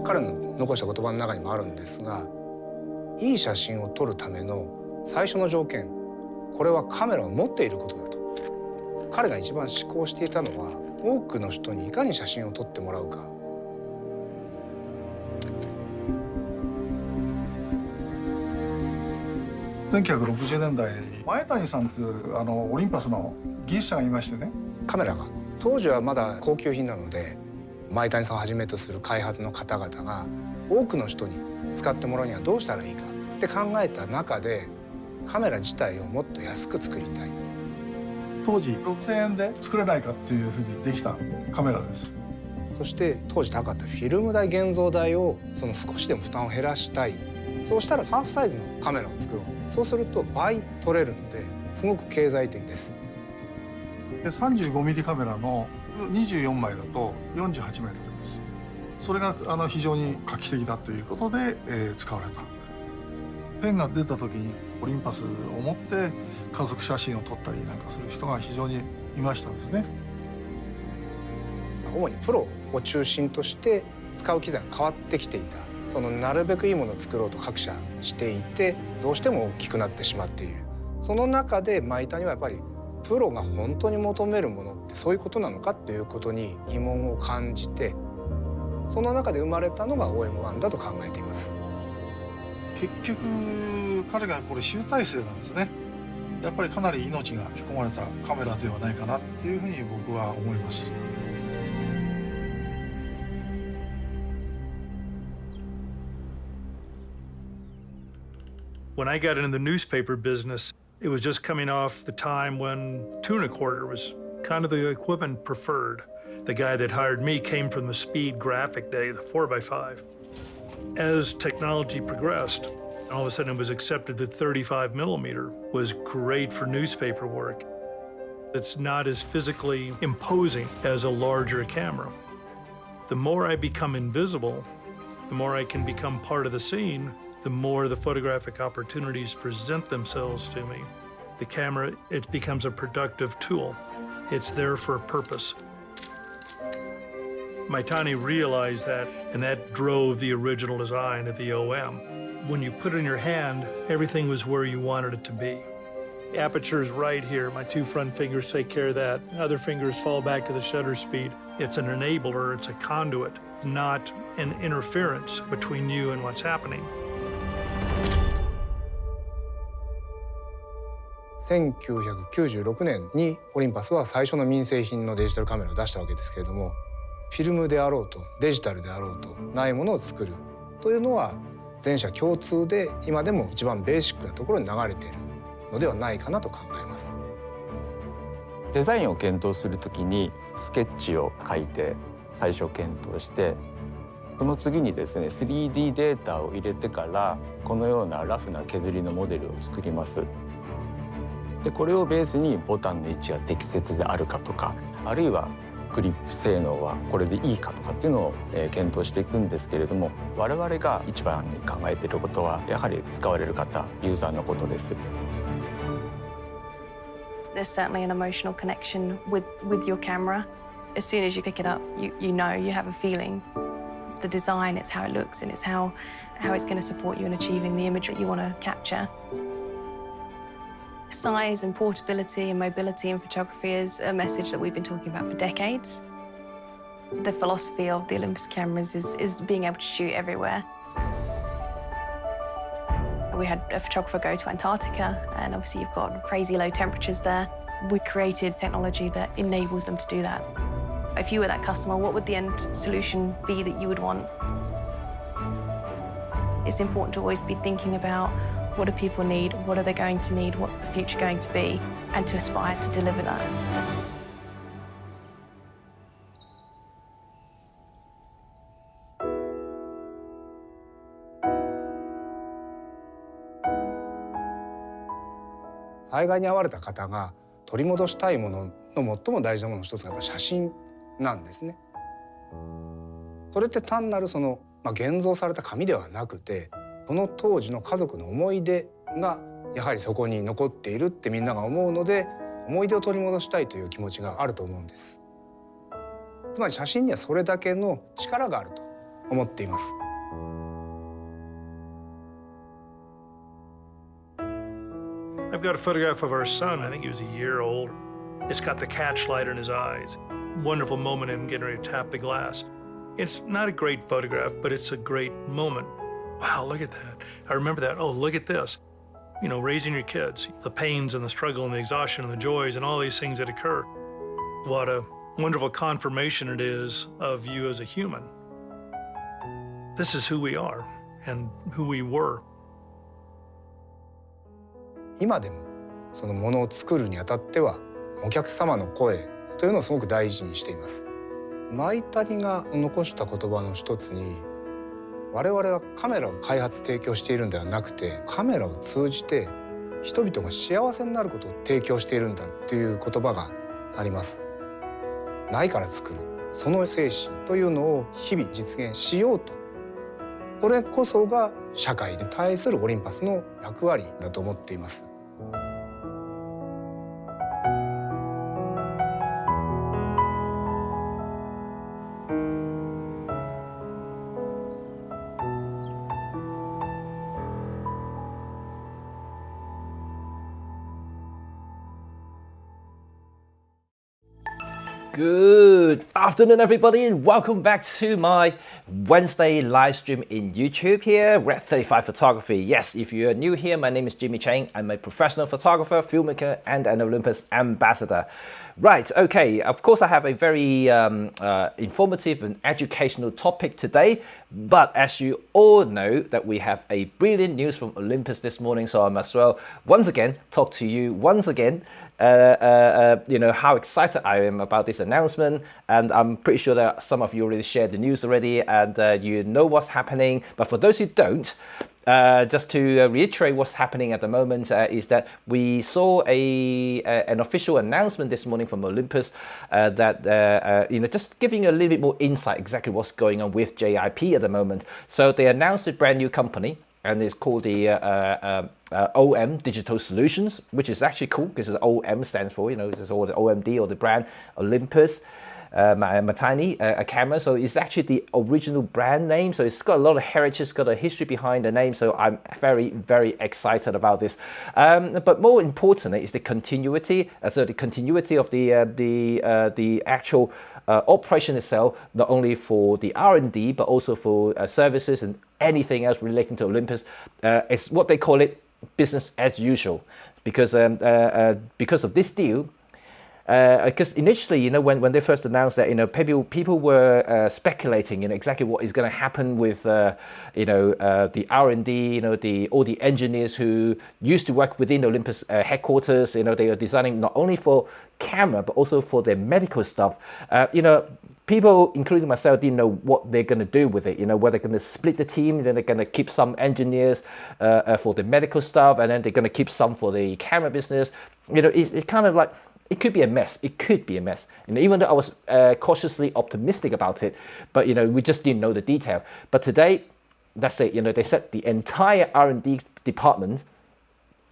彼の残した言葉の中にもあるんですが、いい写真を撮るための最初の条件、これはカメラを持っていることだと。彼が一番思考していたのは、多くの人にいかに写真を撮ってもらうか。1960年代に前谷さんというオリンパスの技術者がいましてね。カメラが当時はまだ高級品なので、前谷さんをはじめとする開発の方々が多くの人に使ってもらうにはどうしたらいいかって考えた中で、カメラ自体をもっと安く作りたい。当時6000円で作れないかっていうふうにできたカメラです。そして当時高かったフィルム代、現像代を少しでも負担を減らしたい。そうしたらハーフサイズのカメラを作ろう。そうすると倍撮れるのですごく経済的です。で35ミリカメラの24枚だと48枚撮れます。それが非常に画期的だということで、使われた。ペンが出た時にオリンパスを持って家族写真を撮ったりなんかする人が非常にいましたですね。主にプロを中心として使う機材が変わってきていた。なるべくいいものを作ろうと各社していて、どうしても大きくなってしまっている。その中で前谷はやっぱりプロが本当に求めるものってそういうことなのかっていうことに疑問を感じて、その中で生まれたのが OM1 だと考えています。結局彼がこれ集大成なんですね。やっぱりかなり命が吹き込まれたカメラではないかなっていうふうに僕は思います。When I got into the newspaper business, it was just coming off the time when 2.25 was kind of the equipment preferred. The guy that hired me came from the speed graphic day, the 4x5. As technology progressed, all of a sudden it was accepted that 35 millimeter was great for newspaper work. It's not as physically imposing as a larger camera. The more I become invisible, the more I can become part of the scene, the more the photographic opportunities present themselves to me. The camera, it becomes a productive tool. It's there for a purpose. Maitani realized that, and that drove the original design of the OM. When you put it in your hand, everything was where you wanted it to be. The aperture's right here. My two front fingers take care of that. Other fingers fall back to the shutter speed. It's an enabler, it's a conduit, not an interference between you and what's happening. 1996年にオリンパスは最初の民生品のデジタルカメラを出したわけですけれども、フィルムであろうとデジタルであろうとないものを作るというのは全社共通で今でも一番ベーシックなところに流れているのではないかなと考えます。デザインを検討するときにスケッチを書いて最初検討して、その次にですね 3D データを入れてからこのようなラフな削りのモデルを作ります。でこれをベースにボタンの位置が適切であるかとか、あるいはグリップ性能はこれでいいかとかっていうのを検討していくんですけれども、我々が一番に考えていることはやはり使われる方、ユーザーのことです。There's certainly an emotional connection with your camera. As soon as you pick it up, you know, you have a feeling. It's the design, it's how it looks, and it's how it's going to support you in achieving the image that you want to capture. Size and portability and mobility in photography is a message that we've been talking about for decades. The philosophy of the Olympus cameras is being able to shoot everywhere. We had a photographer go to Antarctica, and obviously you've got crazy low temperatures there. We created technology that enables them to do that. If you were that customer, what would the end solution be that you would want? It's important to always be thinking about what do people need, what are they going to need, what's the future going to be, and to aspire to deliver that. 災害に遭われた方が取り戻したいものの最も大事なものの一つがやっぱ写真なんですね。それって単なる現像された紙ではなくて、その当時の家族の思い出がやはりそこに残っているってみんなが思うので、思い出を取り戻したいという気持ちがあると思うんです。つまり写真にはそれだけの力があると思っています。I've got a photograph of our son. I think he was a year old. It's got the catch light in his eyes. Wonderful moment in getting ready to tap the glass. It's not a great photograph, but it's a great moment. Wow, look at that. I remember that. Oh, look at this. You know, raising your kids, the pains and the struggle and the exhaustion and the joys and all these things that occur. What a wonderful confirmation it is of you as a human. This is who we are and who we were. 今でもそのものを作るにあたってはお客様の声というのをすごく大事にしています。舞谷が残した言葉の一つに、我々はカメラを開発提供しているんではなくて、カメラを通じて人々が幸せになることを提供しているんだという言葉があります。ないから作る、その精神というのを日々実現しようと、これこそが社会に対するオリンパスの役割だと思っています。Good afternoon, everybody, and welcome back to my Wednesday live stream in YouTube here, Red 35 Photography. Yes, if you're new here, my name is Jimmy Cheng. I'm a professional photographer, filmmaker, and an Olympus ambassador. Right, okay, of course I have a very informative and educational topic today, but as you all know that we have a brilliant news from Olympus this morning, so I must well once again talk to you once again. You know how excited I am about this announcement, and I'm pretty sure that some of you already shared the news already, and you know what's happening. But for those who don't, just to reiterate what's happening at the moment is that we saw an official announcement this morning from Olympus that you know, just giving a little bit more insight exactly what's going on with JIP at the moment. So they announced a brand new company, and it's called the OM Digital Solutions, which is actually cool because OM stands for, you know, it's all the OMD or the brand Olympus Matani a camera. So it's actually the original brand name. So it's got a lot of heritage, it's got a history behind the name. So I'm very, very excited about this. But more importantly is the continuity. So the continuity of the actual operation itself, not only for the R&D, but also for services and anything else relating to Olympus. It's what they call it business as usual, because of this deal. Because initially, you know, when they first announced that, you know, people were speculating, you know, exactly what is going to happen with, you know, the R&D, you know, all the engineers who used to work within Olympus headquarters. You know, they are designing not only for camera but also for their medical stuff. You know, people, including myself, didn't know what they're going to do with it. You know, whether they're going to split the team, then they're going to keep some engineers for the medical stuff, and then they're going to keep some for the camera business. You know, it's kind of like, it could be a mess. It could be a mess. You know, even though I was cautiously optimistic about it, but you know, we just didn't know the detail. But today, that's it. You know, they said the entire R&D department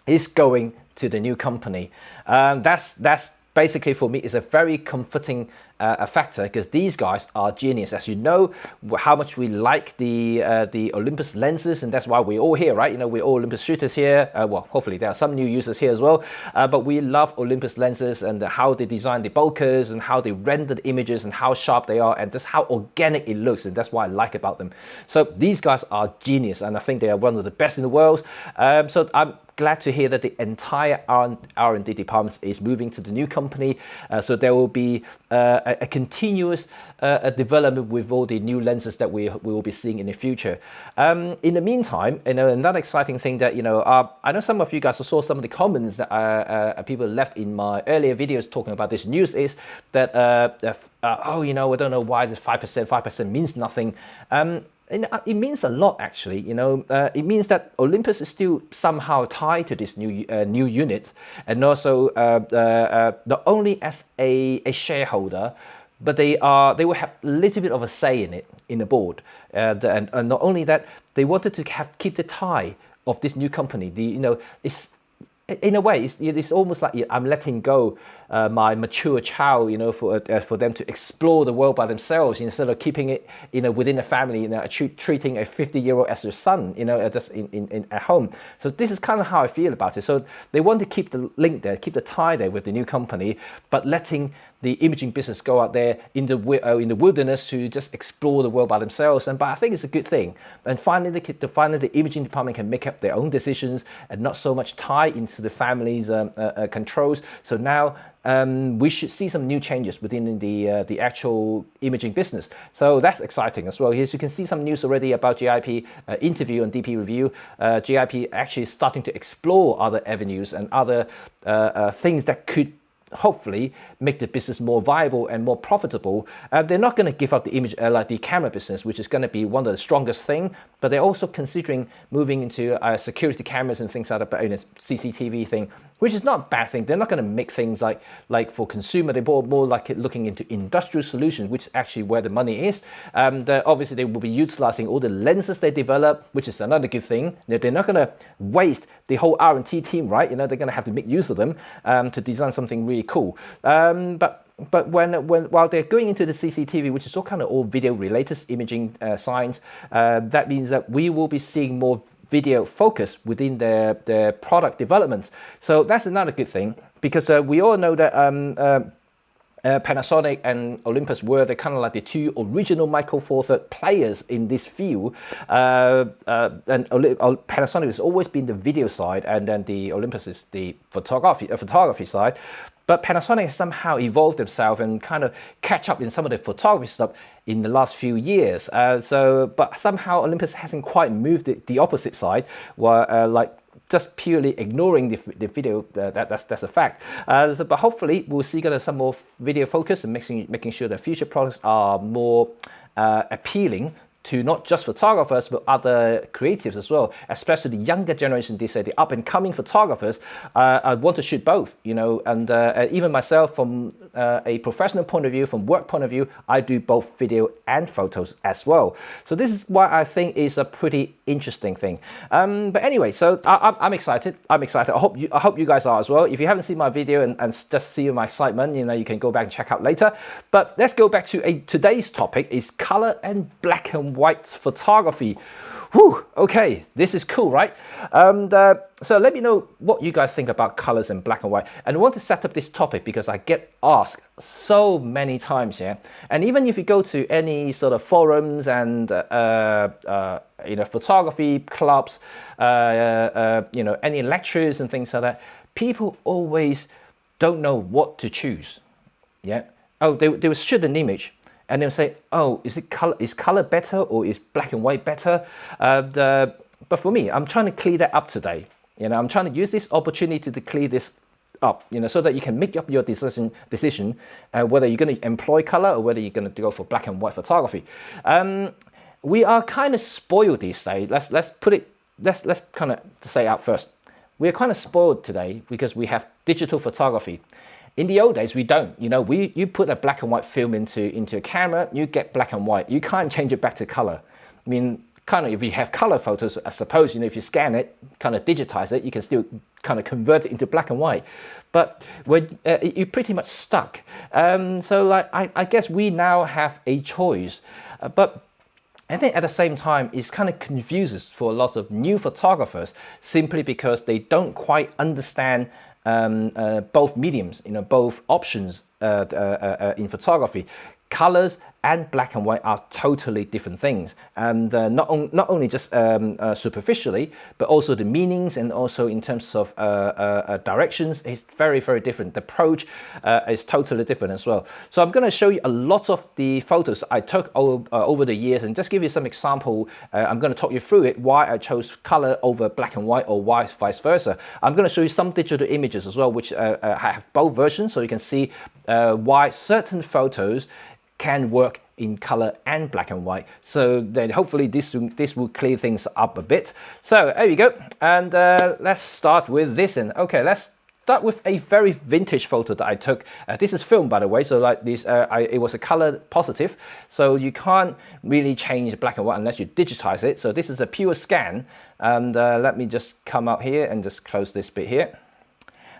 is going to the new company. That's basically for me is a very comforting factor, because these guys are genius. As you know, how much we like the Olympus lenses, and that's why we're all here, right? You know, we're all Olympus shooters here. Well, hopefully there are some new users here as well. But we love Olympus lenses and how they design the bokehs and how they render the images and how sharp they are and just how organic it looks, and that's what I like about them. So these guys are genius, and I think they are one of the best in the world. So I'm glad to hear that the entire R&D department is moving to the new company. So there will be a continuous development with all the new lenses that we will be seeing in the future. In the meantime, you know, another exciting thing that, you know, I know some of you guys saw some of the comments that people left in my earlier videos talking about this news is that, oh, you know, I don't know why this 5% means nothing. It means a lot, actually. You know, it means that Olympus is still somehow tied to this new unit, and also not only as a shareholder, but they will have a little bit of a say in it, in the board, and not only that, they wanted to keep the tie of this new company. You know, it's in a way, it's almost like I'm letting go my mature child, for them to explore the world by themselves instead of keeping it, within the family, treating a 50-year-old as their son, just at home. So this is kind of how I feel about it. So they want to keep the link there, keep the tie there with the new company, but letting the imaging business go out there in the wilderness to just explore the world by themselves. But I think it's a good thing. And finally, the imaging department can make up their own decisions and not so much tie into the family's controls. So now we should see some new changes within the actual imaging business. So that's exciting as well. As you can see some news already about GIP interview on DP Review. GIP actually starting to explore other avenues and other things that could hopefully make the business more viable and more profitable. They're not going to give up the image, like the camera business, which is going to be one of the strongest thing, but they're also considering moving into security cameras and things like that, but in a CCTV thing, which is not a bad thing. They're not going to make things like for consumer. They're more like looking into industrial solutions, which is actually where the money is. Obviously, they will be utilizing all the lenses they develop, which is another good thing. They're not going to waste the whole R&D team, right? They're going to have to make use of them to design something really cool. But while they're going into the CCTV, which is all video related imaging science, that means that we will be seeing more video focus within their product developments. So that's another good thing, because we all know that Panasonic and Olympus were like the two original Micro Four Thirds players in this field. And Panasonic has always been the video side, and then the Olympus is the photography side. But Panasonic has somehow evolved themselves and kind of catch up in some of the photography stuff in the last few years. But somehow Olympus hasn't quite moved the opposite side, where like just purely ignoring the video. That's a fact. But hopefully we'll see some more video focus and making sure that future products are more appealing to not just photographers, but other creatives as well, especially the younger generation. They say the up-and-coming photographers want to shoot both, and even myself, from a professional point of view, from work point of view, I do both video and photos as well. So this is what I think is a pretty interesting thing. But anyway, so I'm excited. I hope you guys are as well. If you haven't seen my video and just see my excitement, you can go back and check out later. But let's go back to today's topic is color and black and white photography. Whew, okay, this is cool, right? So let me know what you guys think about colors and black and white. And I want to set up this topic because I get asked so many times, yeah. And even if you go to any sort of forums and photography clubs, any lectures and things like that, people always don't know what to choose. Yeah. Oh, they will shoot an image, and they'll say, "Oh, is color better or is black and white better?" But for me, I'm trying to clear that up today. I'm trying to use this opportunity to clear this up, so that you can make up your decision whether you're going to employ color or whether you're going to go for black and white photography. We are kind of spoiled these days. Let's kind of say out first. We're kind of spoiled today because we have digital photography. In the old days, we don't. You put a black and white film into a camera, you get black and white. You can't change it back to color. I mean, kind of if you have color photos, I suppose, if you scan it, kind of digitize it, you can still kind of convert it into black and white. But when you're pretty much stuck. So like, I guess we now have a choice. But I think at the same time, it kind of confuses for a lot of new photographers simply because they don't quite understand both mediums, both options in photography. Colors and black and white are totally different things, and not only just superficially, but also the meanings and also in terms of directions is very, very different. The approach is totally different as well. So I'm going to show you a lot of the photos I took over the years and just give you some example. I'm going to talk you through it, why I chose color over black and white or why vice versa. I'm going to show you some digital images as well, which have both versions, so you can see why certain photos can work in color and black and white. So then hopefully this will clear things up a bit. So there we go. And let's start with this. Okay, let's start with a very vintage photo that I took. This is film, by the way. So like this, it was a color positive. So you can't really change black and white unless you digitize it. So this is a pure scan. And let me just come out here and just close this bit here.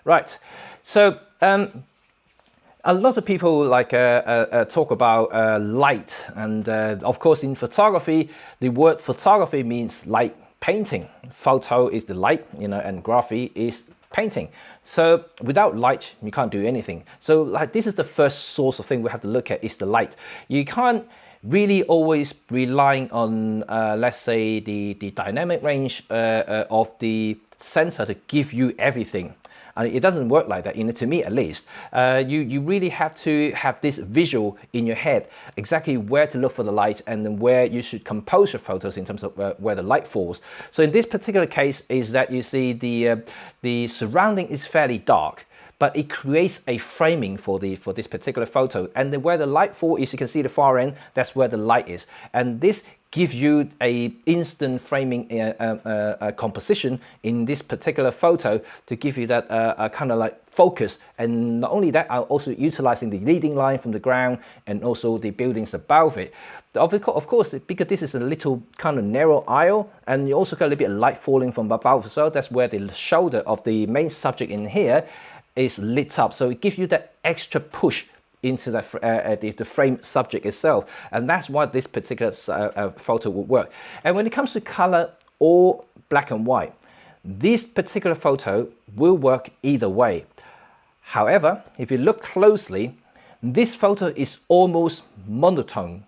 Right, so a lot of people like talk about light, and of course in photography, the word photography means light painting. Photo is the light, you know, and graphy is painting. So without light, you can't do anything. So like this is the first source of thing we have to look at is the light. You can't really always relying on, let's say, the dynamic range of the sensor to give you everything. It doesn't work like that, you know, to me at least. You really have to have this visual in your head, exactly where to look for the light and then where you should compose your photos in terms of where the light falls. So in this particular case is that you see the surrounding is fairly dark, but it creates a framing for this particular photo. And then where the light falls is, you can see the far end, that's where the light is. And this gives you a instant framing composition in this particular photo to give you that kind of like focus. And not only that, I'm also utilizing the leading line from the ground and also the buildings above it. Of course, because this is a little kind of narrow aisle, and you also got a little bit of light falling from above, so that's where the shoulder of the main subject in here is lit up. So it gives you that extra push into the frame subject itself, and that's why this particular photo would work. And when it comes to color or black and white, this particular photo will work either way. However, if you look closely, this photo is almost monotone.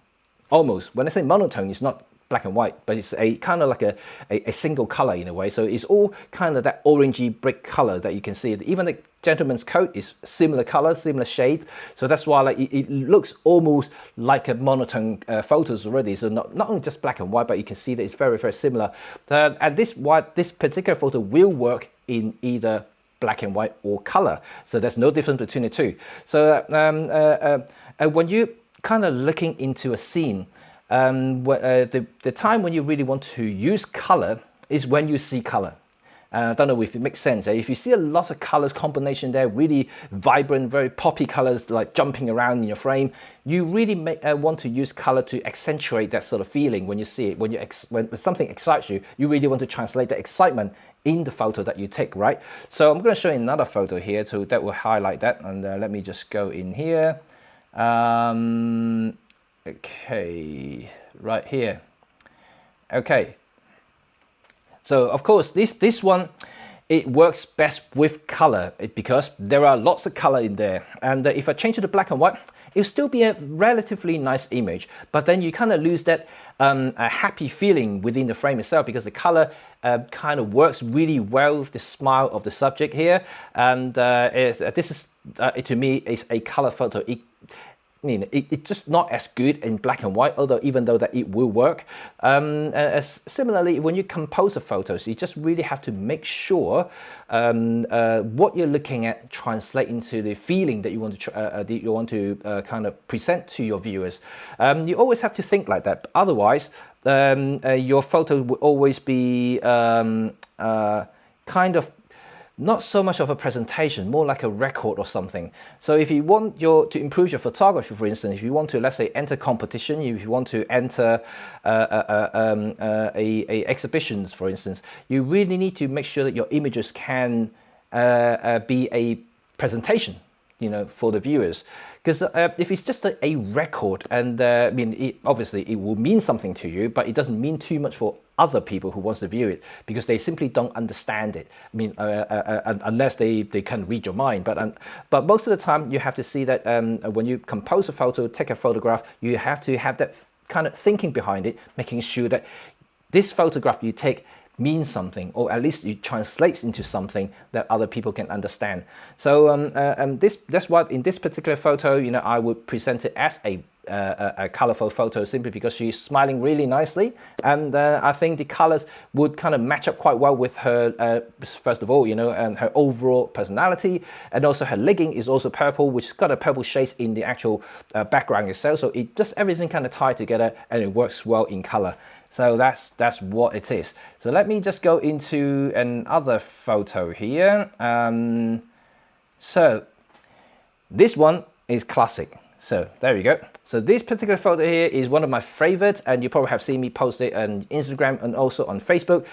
Almost. When I say monotone, it's not black and white, but it's a kind of like a single color in a way. So it's all kind of that orangey brick color that you can see. Even the gentleman's coat is similar color, similar shade. So that's why like it looks almost like a monotone photos already. So not only just black and white, but you can see that it's very, very similar. And this particular photo will work in either black and white or color. So there's no difference between the two. So when you kind of looking into a scene, the time when you really want to use color is when you see color. I don't know if it makes sense. If you see a lot of colors combination there, really vibrant, very poppy colors like jumping around in your frame, you really want to use color to accentuate that sort of feeling when you see it. When something excites you, you really want to translate the excitement in the photo that you take, right? So I'm going to show you another photo here, so that will highlight that. And let me just go in here. Okay, right here. Okay. So of course, this one, it works best with color because there are lots of color in there. And if I change it to black and white, it'll still be a relatively nice image. But then you kind of lose that a happy feeling within the frame itself, because the color kind of works really well with the smile of the subject here. And this is, to me, is a color photo. It's just not as good in black and white, even though that it will work. Similarly, when you compose the photos, you just really have to make sure what you're looking at translate into the feeling that you want to kind of present to your viewers. You always have to think like that. Otherwise, your photo will always be kind of not so much of a presentation, more like a record or something. So if you want to improve your photography, for instance, if you want to, let's say, enter competition, if you want to enter exhibitions, for instance, you really need to make sure that your images can be a presentation, for the viewers. Because if it's just a record, and obviously it will mean something to you, but it doesn't mean too much for other people who wants to view it, because they simply don't understand it. Unless they can read your mind. But most of the time, you have to see that when you compose a photo, take a photograph, you have to have that kind of thinking behind it, making sure that this photograph you take means something, or at least it translates into something that other people can understand. So that's why in this particular photo, I would present it as a colorful photo, simply because she's smiling really nicely, and I think the colors would kind of match up quite well with her, first of all, and her overall personality, and also her legging is also purple, which has got a purple shade in the actual background itself. So it just everything kind of tied together, and it works well in color. So that's what it is. So let me just go into another photo here. So this one is classic. So there we go. So this particular photo here is one of my favorites, and you probably have seen me post it on Instagram and also on Facebook.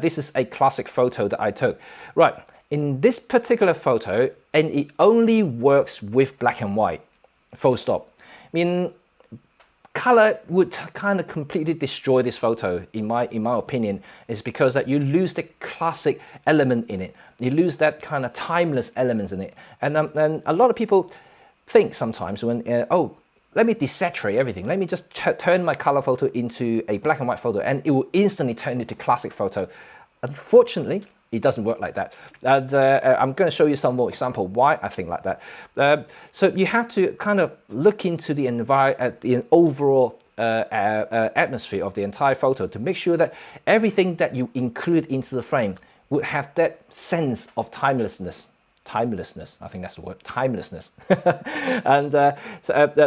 This is a classic photo that I took. Right. in this particular photo, and it only works with black and white, full stop. I mean, color would kind of completely destroy this photo, in my opinion, is because that you lose the classic element in it. You lose that kind of timeless elements in it. And a lot of people think sometimes when, oh, let me desaturate everything. Let me just turn my color photo into a black and white photo, and it will instantly turn into classic photo. Unfortunately, it doesn't work like that. And I'm going to show you some more example why I think like that. So you have to kind of look into the the overall atmosphere of the entire photo to make sure that everything that you include into the frame would have that sense of timelessness. I think that's the word, timelessness. And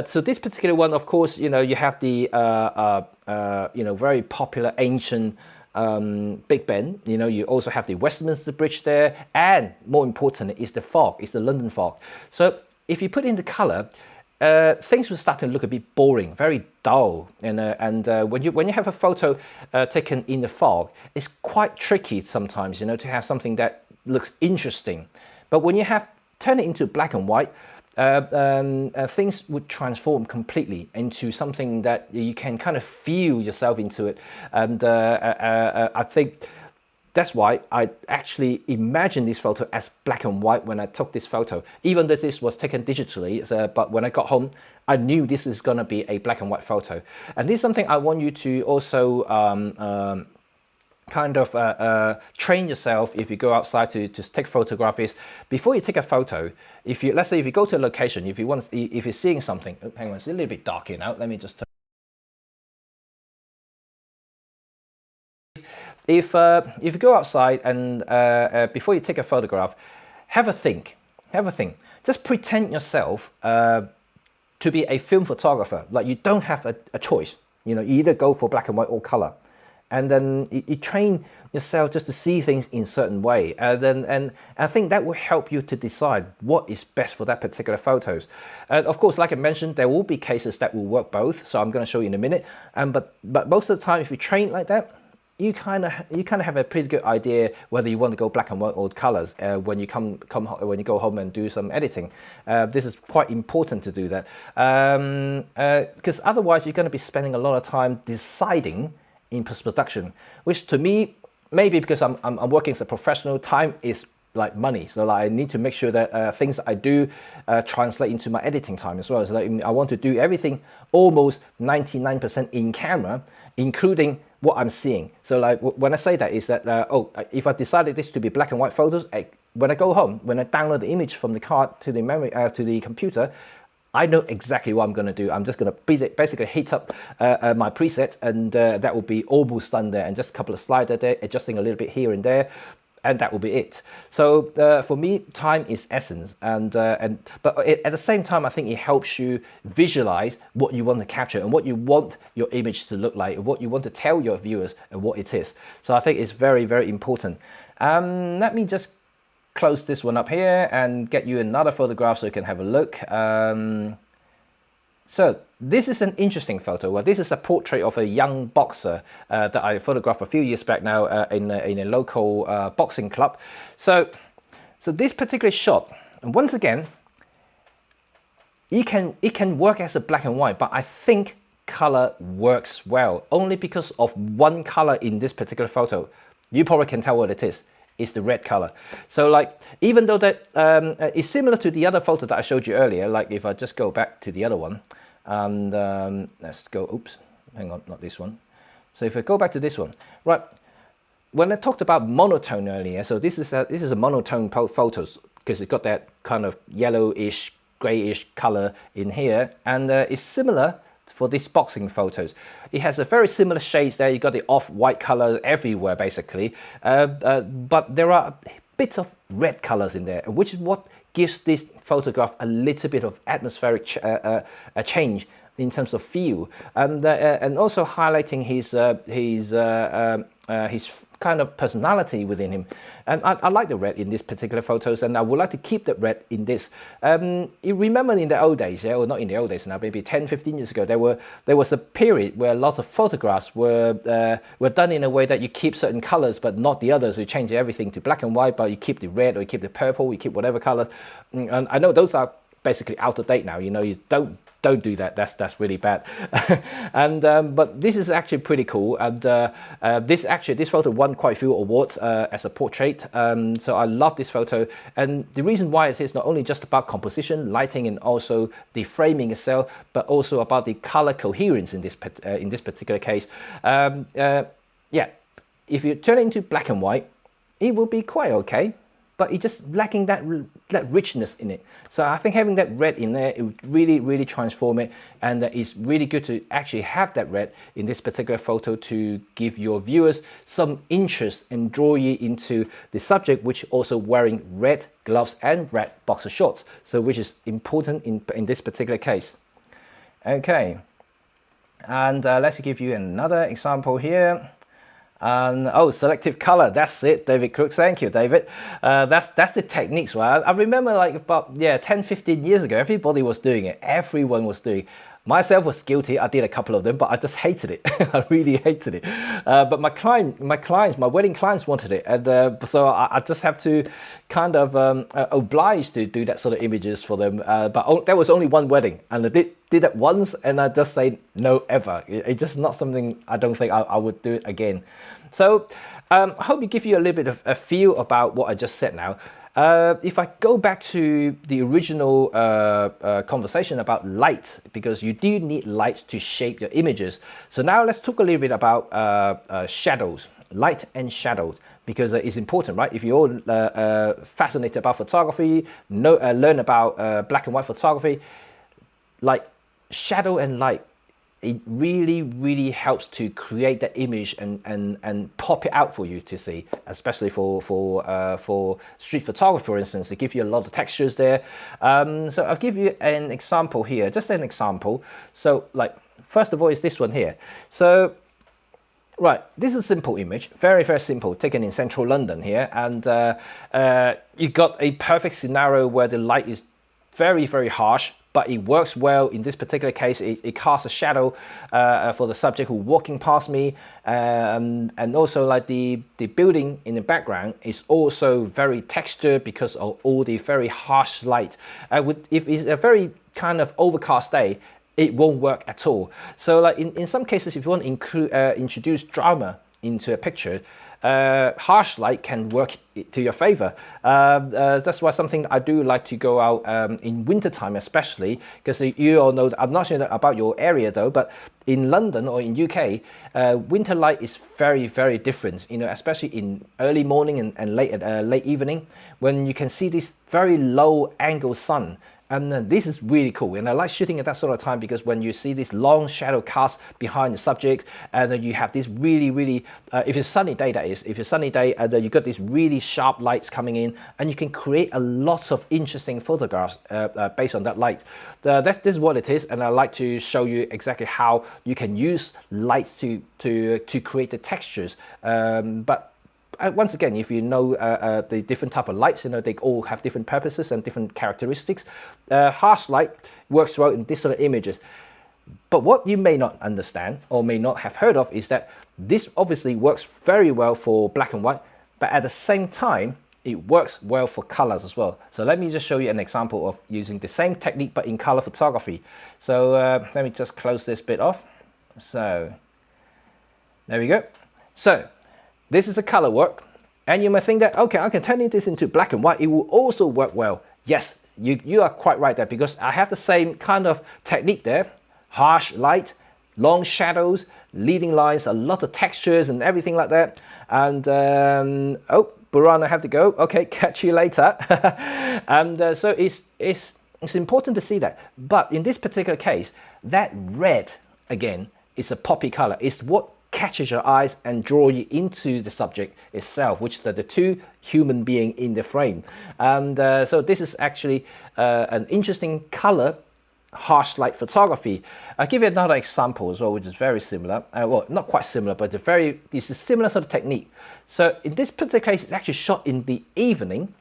so this particular one, of course, you know, you have the you know, very popular ancient Big Ben. You know, you also have the Westminster Bridge there, and more important is the fog, is the London fog. So if you put in the color, things will start to look a bit boring, very dull, and when you have a photo taken in the fog, it's quite tricky sometimes, you know, to have something that looks interesting. But when you turn it into black and white, things would transform completely into something that you can kind of feel yourself into it. And I think that's why I actually imagined this photo as black and white when I took this photo, even though this was taken digitally. But when I got home, I knew this is going to be a black and white photo. And this is something I want you to also kind of train yourself if you go outside to take photographs. Before you take a photo, if you, let's say if you go to a location, if you're seeing something, oh, hang on, it's a little bit dark here now, let me just turn. If you go outside and before you take a photograph, have a think, just pretend yourself to be a film photographer. Like, you don't have a choice, you know, you either go for black and white or color. And then you train yourself just to see things in a certain way, and I think that will help you to decide what is best for that particular photos. Of course, like I mentioned, there will be cases that will work both, so I'm going to show you in a minute. But most of the time, if you train like that, you kind of have a pretty good idea whether you want to go black and white or colors when you when you go home and do some editing. This is quite important to do that, because otherwise you're going to be spending a lot of time deciding in post-production, which to me, maybe because I'm working as a professional, time is like money. So like, I need to make sure that things I do translate into my editing time as well. So like, I want to do everything almost 99% in camera, including what I'm seeing. So like when I say that is that, oh, if I decided this to be black and white photos, when I go home, when I download the image from the card to the memory, to the computer, I know exactly what I'm going to do. I'm just going to basically heat up my preset, and that will be almost done there, and just a couple of sliders there, adjusting a little bit here and there, and that will be it. So for me, time is essence, but at the same time, I think it helps you visualize what you want to capture and what you want your image to look like, and what you want to tell your viewers and what it is. So I think it's very, very important. Let me just close this one up here and get you another photograph so you can have a look. So this is an interesting photo. Well, this is a portrait of a young boxer that I photographed a few years back now in a local boxing club. So this particular shot, and once again, it can work as a black and white, but I think color works well only because of one color in this particular photo. You probably can tell what it is. Is the red color. So like, even though that is similar to the other photo that I showed you earlier, like if I just go back to the other one, and let's go, oops, hang on, not this one. So if I go back to this one, right, when I talked about monotone earlier, so this is a monotone photos, because it's got that kind of yellowish, grayish color in here, and it's similar for these boxing photos. It has a very similar shades there. You got the off-white color everywhere basically, but there are bits of red colors in there, which is what gives this photograph a little bit of atmospheric change in terms of feel, and also highlighting his kind of personality within him. And I like the red in this particular photos, and I would like to keep the red in this. You remember in the old days, yeah, or not in the old days now, maybe 10, 15 years ago, there was a period where lots of photographs were done in a way that you keep certain colors but not the others. You change everything to black and white, but you keep the red or you keep the purple, you keep whatever colors. And I know those are basically out of date now. You know, you don't do that. That's really bad. And but this is actually pretty cool. And this photo won quite a few awards as a portrait. So I love this photo. And the reason why it is not only just about composition, lighting, and also the framing itself, but also about the color coherence in this particular case. Yeah, if you turn it into black and white, it will be quite okay. But it's just lacking that richness in it. So I think having that red in there, it would really, really transform it. And it's really good to actually have that red in this particular photo to give your viewers some interest and draw you into the subject, which also wearing red gloves and red boxer shorts. So which is important in this particular case. Okay. And let's give you another example here. Oh, selective color, that's it, David Crooks. Thank you, David. That's the techniques, right? I remember like about 10, 15 years ago, everybody was doing it. Everyone was doing it. Myself was guilty. I did a couple of them, but I just hated it. I really hated it. But my wedding clients wanted it, and so I just have to kind of oblige to do that sort of images for them. But there was only one wedding, and I did that once, and I just say no ever. It's just not something I don't think I would do it again. So I hope it gives you a little bit of a feel about what I just said now. If I go back to the original conversation about light, because you do need light to shape your images. So now let's talk a little bit about shadows, light and shadows, because it's important, right? If you're all fascinated about photography, learn about black and white photography, like shadow and light, it really, really helps to create that image and pop it out for you to see, especially for street photography, for instance. It gives you a lot of textures there. So I'll give you an example here, just an example. So like, first of all, is this one here. So, right, this is a simple image, very, very simple, taken in central London here. And you got a perfect scenario where the light is very, very harsh, but it works well. In this particular case, it casts a shadow for the subject who walking past me, and also like the building in the background is also very textured because of all the very harsh light. If it's a very kind of overcast day, it won't work at all. So like in some cases, if you want to introduce drama into a picture, harsh light can work to your favor. That's why something I do like to go out in wintertime, especially because you all know, I'm not sure about your area though, but in London or in UK, winter light is very, very different, you know, especially in early morning and late evening, when you can see this very low angle sun. And this is really cool, and I like shooting at that sort of time because when you see this long shadow cast behind the subject, and then you have this really, really, if it's sunny day, that is, if it's sunny day, and then you got these really sharp lights coming in, and you can create a lot of interesting photographs based on that light. This is what it is, and I like to show you exactly how you can use light to create the textures. But once again, if you know the different type of lights, you know, they all have different purposes and different characteristics. Harsh light works well in this sort of images. But what you may not understand or may not have heard of is that this obviously works very well for black and white, but at the same time, it works well for colors as well. So let me just show you an example of using the same technique, but in color photography. So let me just close this bit off. So there we go. So this is a color work, and you might think that, okay, I can turn this into black and white. It will also work well. Yes, you are quite right there, because I have the same kind of technique there. Harsh light, long shadows, leading lines, a lot of textures and everything like that. And oh, Buran, I have to go. Okay, catch you later. And so it's important to see that. But in this particular case, that red, again, is a poppy color. It's what catches your eyes and draw you into the subject itself, which are the two human being in the frame. And so this is actually an interesting color harsh light photography. I'll give you another example as well, which is very similar. Well, not quite similar, but it's a similar sort of technique. So in this particular case, it's actually shot in the evening,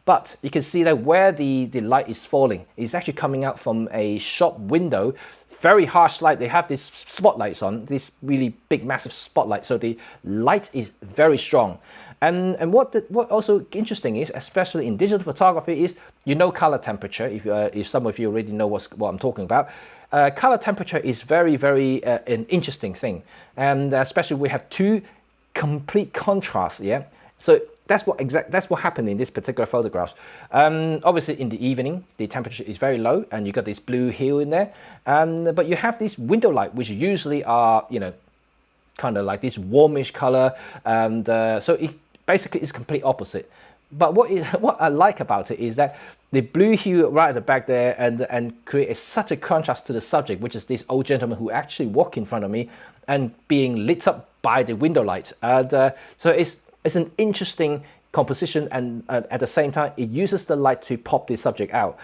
but you can see that where the light is falling is actually coming out from a shop window. Very harsh light. They have these spotlights on, this really big, massive spotlight. So the light is very strong. And what also interesting is, especially in digital photography, is color temperature. If some of you already know what I'm talking about, color temperature is very an interesting thing, and especially we have two complete contrasts. Yeah, so that's what happened in this particular photographs. Obviously, in the evening, the temperature is very low, and you got this blue hue in there. But you have this window light, which usually are kind of like this warmish color, and so it basically is complete opposite. But what I like about it is that the blue hue right at the back there and create such a contrast to the subject, which is this old gentleman who actually walked in front of me and being lit up by the window light. And so it's an interesting composition, and at the same time it uses the light to pop the subject out,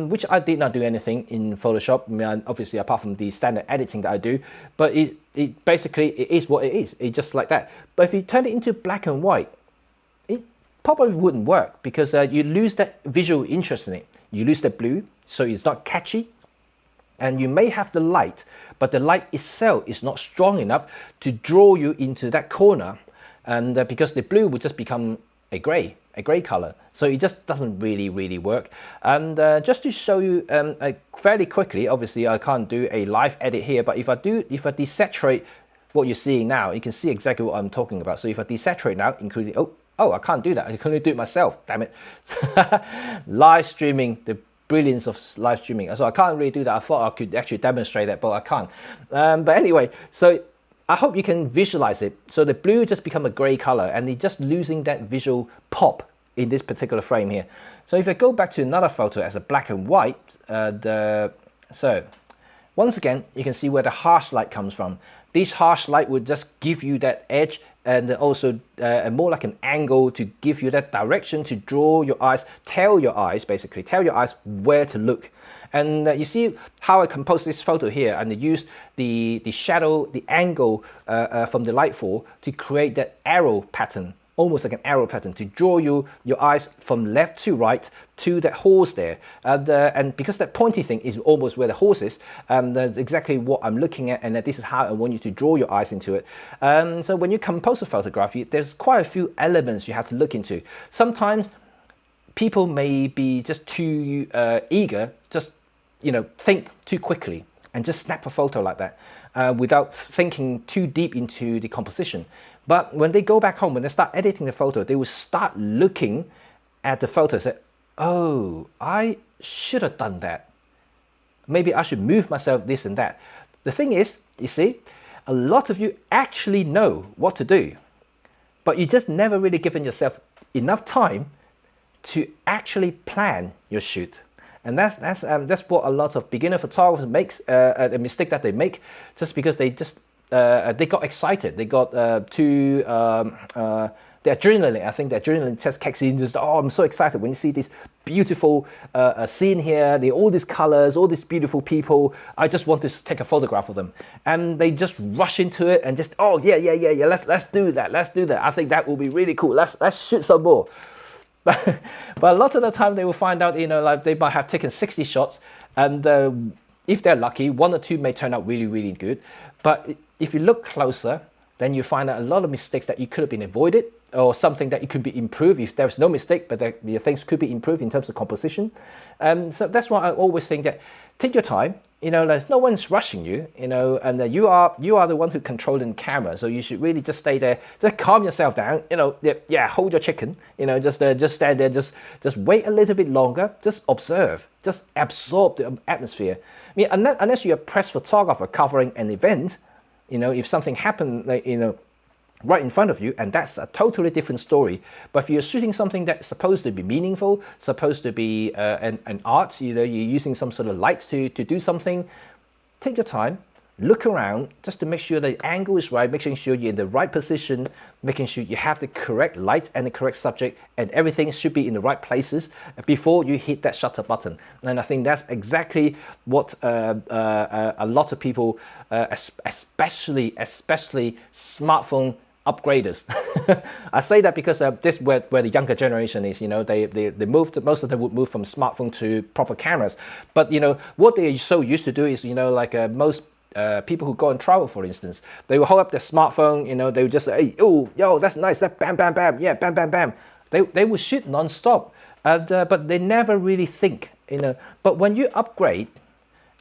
which I did not do anything in Photoshop. I mean, obviously apart from the standard editing that I do, but it basically is what it is. It's just like that. But if you turn it into black and white, it probably wouldn't work, because you lose that visual interest in it. You lose the blue, so it's not catchy, and you may have the light, but the light itself is not strong enough to draw you into that corner, and because the blue would just become a gray color, so it just doesn't really work. And just to show you fairly quickly, obviously I can't do a live edit here, but if I desaturate what you're seeing now, you can see exactly what I'm talking about. So if I desaturate now, including I can't do that, I can only do it myself, damn it. Live streaming, the brilliance of live streaming. So I can't really do that. I thought I could actually demonstrate that, but I can't. But anyway, so I hope you can visualize it. So the blue just become a gray color, and it's just losing that visual pop in this particular frame here. So if I go back to another photo as a black and white, so once again, you can see where the harsh light comes from. This harsh light would just give you that edge, and also more like an angle to give you that direction to draw your eyes, tell your eyes where to look. And you see how I composed this photo here, and I used the shadow, the angle from the light fall to create that arrow pattern, almost like an arrow pattern, to draw your eyes from left to right to that horse there. And because that pointy thing is almost where the horse is, that's exactly what I'm looking at, and this is how I want you to draw your eyes into it. So when you compose a photograph, there's quite a few elements you have to look into. Sometimes people may be just too eager, just think too quickly and just snap a photo like that without thinking too deep into the composition. But when they go back home, when they start editing the photo, they will start looking at the photo and say, oh, I should have done that. Maybe I should move myself this and that. The thing is, you see, a lot of you actually know what to do, but you just never really given yourself enough time to actually plan your shoot. And that's what a lot of beginner photographers makes a mistake that they make, just because they got excited, they got the adrenaline. I think the adrenaline just kicks in. Just I'm so excited when you see this beautiful scene here, all these colors, all these beautiful people. I just want to take a photograph of them, and they just rush into it and just yeah. Let's do that. I think that will be really cool. Let's shoot some more. But a lot of the time they will find out, like they might have taken 60 shots, and if they're lucky, 1 or 2 may turn out really good. But if you look closer, then you find out a lot of mistakes that you could have been avoided, or something that it could be improved. If there's no mistake, but the things could be improved in terms of composition. So that's why I always think that take your time. There's no one's rushing you. And you are the one who controlling the camera. So you should really just stay there, just calm yourself down. Hold your chicken. Just stand there, just wait a little bit longer. Just observe, just absorb the atmosphere. I mean, unless you're a press photographer covering an event, if something happened, right in front of you, and that's a totally different story. But if you're shooting something that's supposed to be meaningful, supposed to be an art, you're using some sort of light to do something, take your time, look around just to make sure the angle is right, making sure you're in the right position, making sure you have the correct light and the correct subject, and everything should be in the right places before you hit that shutter button. And I think that's exactly what a lot of people, especially smartphone upgraders. I say that because this where the younger generation is. You know, they moved. Most of them would move from smartphone to proper cameras. But you know what they're so used to do is, you know, like most people who go and travel, for instance, they will hold up their smartphone. You know, they would just say, "Hey, oh, yo, that's nice. That bam, bam, bam, yeah, bam, bam, bam." They will shoot non-stop, and but they never really think. You know, but when you upgrade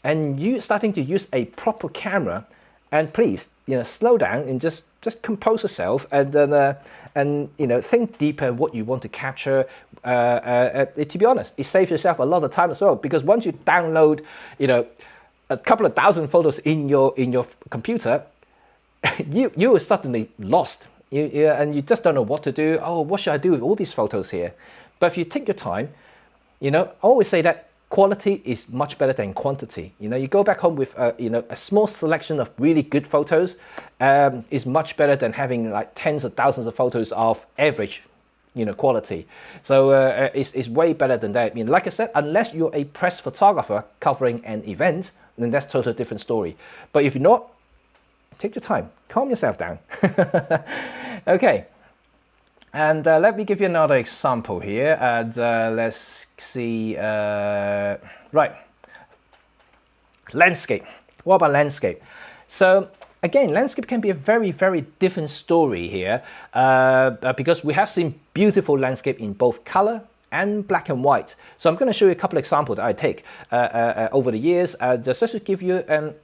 and you starting to use a proper camera, and please, you know, slow down and just compose yourself, and then and you know, think deeper what you want to capture. To be honest, it saves yourself a lot of time as well, because once you download, you know, a couple of thousand photos in your computer, you are suddenly lost. And you just don't know what to do. Oh, what should I do with all these photos here? But if you take your time, you know, I always say that quality is much better than quantity. You know, you go back home with you know, a small selection of really good photos is much better than having like tens of thousands of photos of average, you know, quality. So it's way better than that. I mean, like I said, unless you're a press photographer covering an event, then that's a totally different story. But if you're not, take your time, calm yourself down. Okay. And let me give you another example here, and let's see, right, landscape. What about landscape? So again, landscape can be a very, very different story here, because we have seen beautiful landscape in both color and black and white. So I'm going to show you a couple of examples that I take over the years, just to give you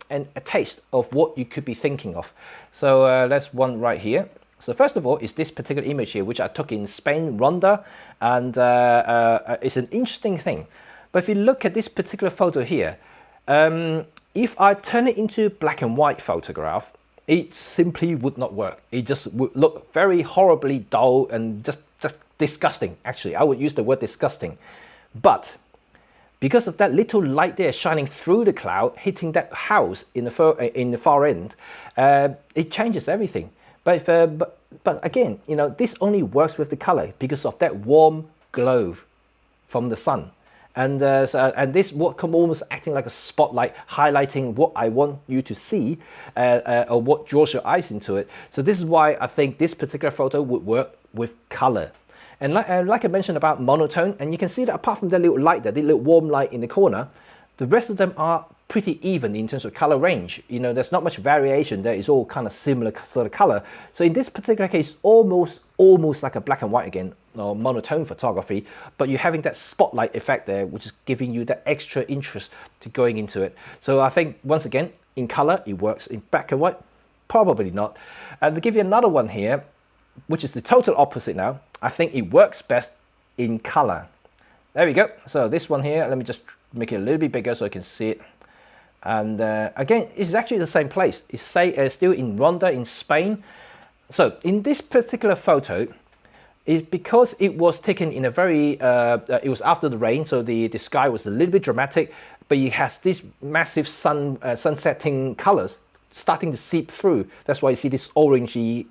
a taste of what you could be thinking of. So that's one right here. So first of all is this particular image here, which I took in Spain, Ronda, and it's an interesting thing. But if you look at this particular photo here, if I turn it into black and white photograph, it simply would not work. It just would look very horribly dull and just disgusting. Actually, I would use the word disgusting. But because of that little light there shining through the cloud, hitting that house in the far end, it changes everything. But again, you know, this only works with the color because of that warm glow from the sun. And and this what come almost acting like a spotlight, highlighting what I want you to see, or what draws your eyes into it. So this is why I think this particular photo would work with color. And like I mentioned about monotone, and you can see that apart from that little light there, the little warm light in the corner, the rest of them are pretty even in terms of color range. You know, there's not much variation there. It's all kind of similar sort of color. So in this particular case, almost like a black and white again, or monotone photography, but you're having that spotlight effect there, which is giving you that extra interest to going into it. So I think once again, in color, it works. In black and white, probably not. And to give you another one here, which is the total opposite now, I think it works best in color. There we go. So this one here, let me just make it a little bit bigger so I can see it. And again, it's actually the same place. It's still in Ronda in Spain. So in this particular photo, because it was taken in a very, it was after the rain, so the sky was a little bit dramatic, but it has these massive sunsetting colors starting to seep through. That's why you see this orangey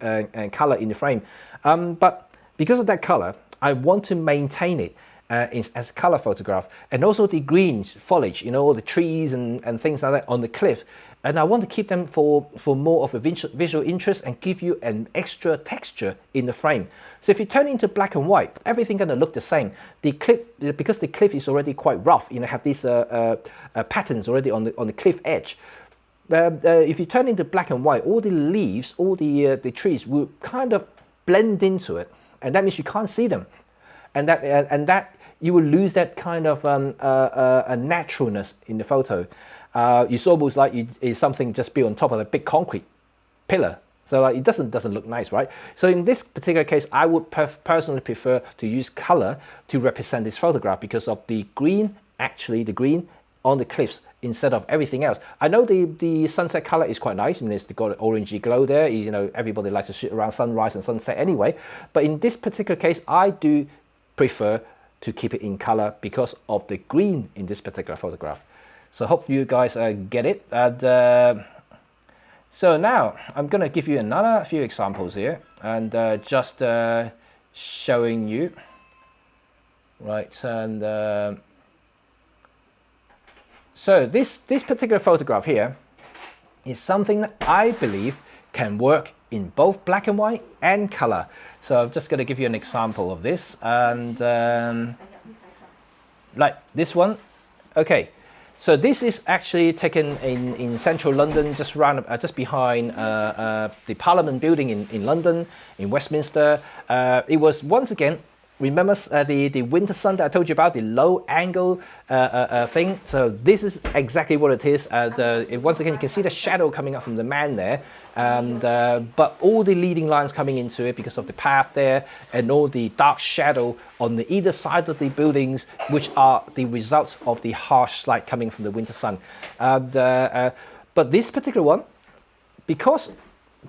color in the frame. But because of that color, I want to maintain it as a color photograph, and also the green foliage, you know, all the trees and things like that on the cliff. And I want to keep them for more of a visual interest and give you an extra texture in the frame. So if you turn it into black and white, everything gonna look the same. The cliff, because the cliff is already quite rough, you know, have these patterns already on the cliff edge. If you turn into black and white, all the leaves, all the trees will kind of blend into it, and that means you can't see them, and that you will lose that kind of a naturalness in the photo. It's almost like it's something just built on top of a big concrete pillar. So like, it doesn't look nice, right? So in this particular case, I would personally prefer to use color to represent this photograph because of the green, actually the green on the cliffs instead of everything else. I know the sunset color is quite nice. I mean, it's got an orangey glow there. You know, everybody likes to shoot around sunrise and sunset anyway. But in this particular case, I do prefer to keep it in color because of the green in this particular photograph. So hopefully you guys get it. And So now I'm going to give you another few examples here, and just showing you, right? And so this particular photograph here is something that I believe can work in both black and white and color. So I'm just going to give you an example of this, and like this one. Okay, so this is actually taken in central London, just behind the Parliament building in London, in Westminster. It was, once again, remember the winter sun that I told you about, the low angle thing? So this is exactly what it is. Once again, you can see the shadow coming up from the man there, and but all the leading lines coming into it because of the path there, and all the dark shadow on the either side of the buildings, which are the result of the harsh light coming from the winter sun. And but this particular one, because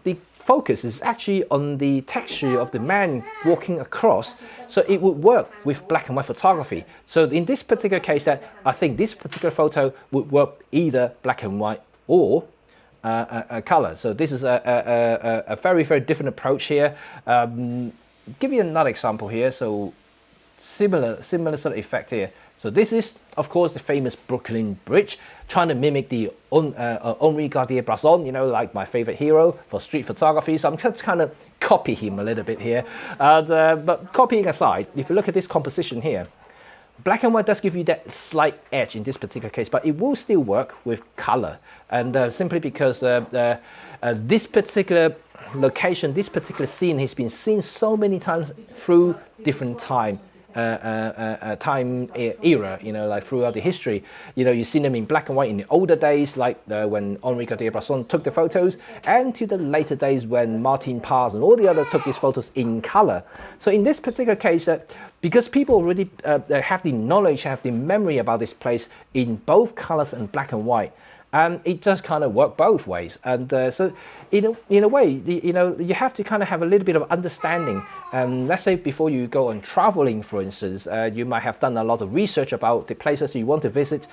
the focus is actually on the texture of the man walking across, so it would work with black and white photography. So in this particular case, that I think this particular photo would work either black and white or a color. So this is a very, very different approach here. Give you another example here. So similar sort of effect here. So this is, of course, the famous Brooklyn Bridge, trying to mimic the Henri Cartier-Bresson, you know, like my favorite hero for street photography. So I'm just kind of copy him a little bit here. But copying aside, if you look at this composition here, black and white does give you that slight edge in this particular case, but it will still work with color. And simply because this particular location, this particular scene has been seen so many times through different time era, you know, like throughout the history. You know, you've seen them in black and white in the older days, like when Henri Cartier-Bresson took the photos, and to the later days when Martin Paz and all the others took these photos in color. So in this particular case, because people already have the knowledge, have the memory about this place in both colors and black and white, and it does kind of work both ways. And so in a way, you know, you have to kind of have a little bit of understanding. Let's say before you go on traveling, for instance, you might have done a lot of research about the places you want to visit,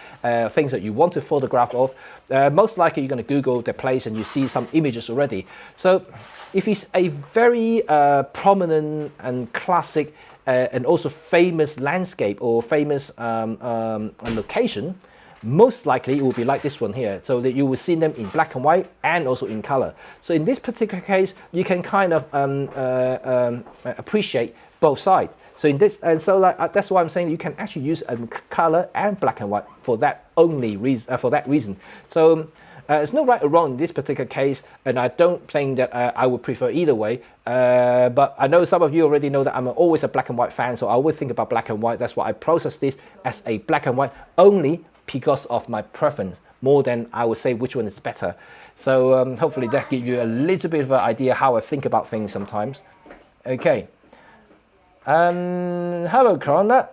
things that you want to photograph of. Most likely you're going to Google the place and you see some images already. So if it's a very prominent and classic and also famous landscape or famous location, most likely it will be like this one here, so that you will see them in black and white and also in color. So in this particular case, you can kind of appreciate both sides. So in this, and so like that's why I'm saying you can actually use color and black and white for that only reason. For that reason, so it's no right or wrong in this particular case, and I don't think that I would prefer either way. But I know some of you already know that I'm always a black and white fan, so I always think about black and white. That's why I process this as a black and white only, because of my preference, more than I would say which one is better. So hopefully that gives you a little bit of an idea how I think about things sometimes. Okay. Hello, Corona.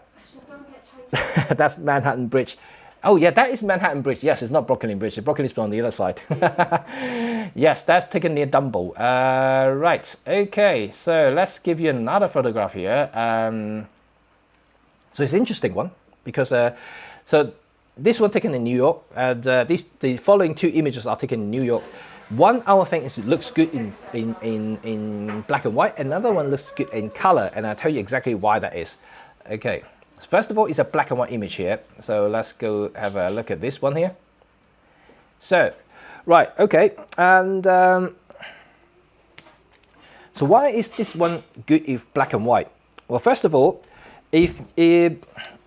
That's Manhattan Bridge. Oh yeah, that is Manhattan Bridge. Yes, it's not Brooklyn Bridge. Brooklyn is on the other side. Yes, that's taken near Dumbo. Right. Okay. So let's give you another photograph here. So it's an interesting one because so this one taken in New York, and the following two images are taken in New York. One, I think, is it looks good in black and white. Another one looks good in color, and I'll tell you exactly why that is. Okay, first of all, it's a black and white image here. So let's go have a look at this one here. So, right, okay, and so why is this one good if black and white? Well, first of all, if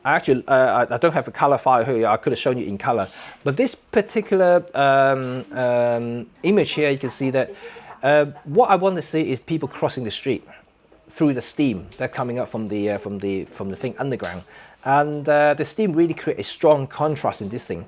actually, I don't have a color file here. I could have shown you in color, but this particular image here, you can see that what I want to see is people crossing the street through the steam that's coming up from the thing underground, and the steam really creates a strong contrast in this thing.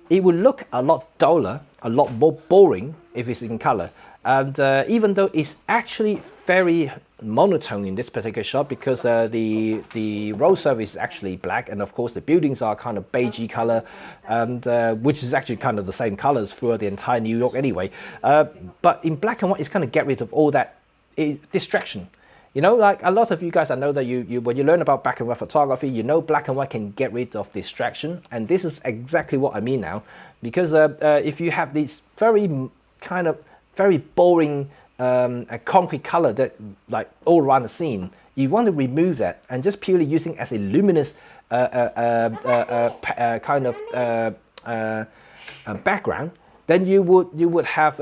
It will look a lot duller, a lot more boring if it's in color, and even though it's actually very monotone in this particular shot, because the road surface is actually black, and of course the buildings are kind of beigey color, and which is actually kind of the same colors throughout the entire New York anyway. But in black and white, it's kind of get rid of all that distraction. You know, like a lot of you guys, I know that you when you learn about black and white photography, you know black and white can get rid of distraction, and this is exactly what I mean now, because if you have these very kind of very boring a concrete color that like all around the scene. You want to remove that and just purely using as a luminous kind of background. Then you would have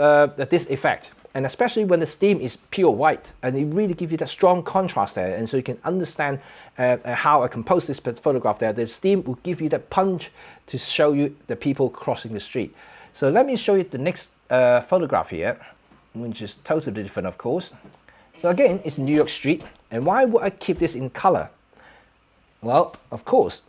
this effect. And especially when the steam is pure white, and it really gives you that strong contrast there, and so you can understand how I compose this photograph there. The steam will give you that punch to show you the people crossing the street. So let me show you the next photograph here, which is totally different, of course. So again, it's New York Street, and why would I keep this in color? Well, of course,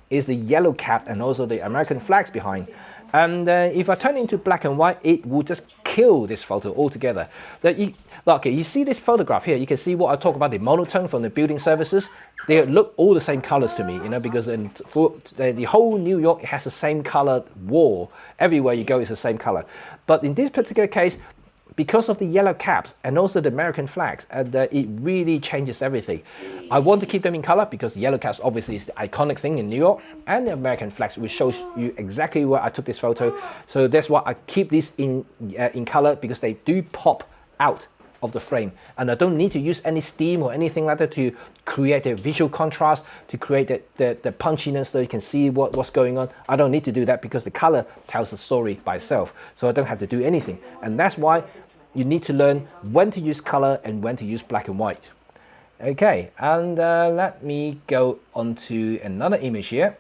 is the yellow cap and also the American flags behind. And if I turn it into black and white, it will just kill this photo altogether. Okay, you see this photograph here, you can see what I talk about, the monotone from the building services. They look all the same colors to me, you know, because for the whole New York has the same color wall. Everywhere you go is the same color. But in this particular case, because of the yellow caps and also the American flags, it really changes everything. I want to keep them in color because the yellow caps obviously is the iconic thing in New York, and the American flags, which shows you exactly where I took this photo. So that's why I keep these in color, because they do pop out of the frame, and I don't need to use any steam or anything like that to create a visual contrast, to create the punchiness so you can see what's going on. I don't need to do that because the color tells the story by itself, so I don't have to do anything. And that's why you need to learn when to use color and when to use black and white. Okay, and let me go on to another image here.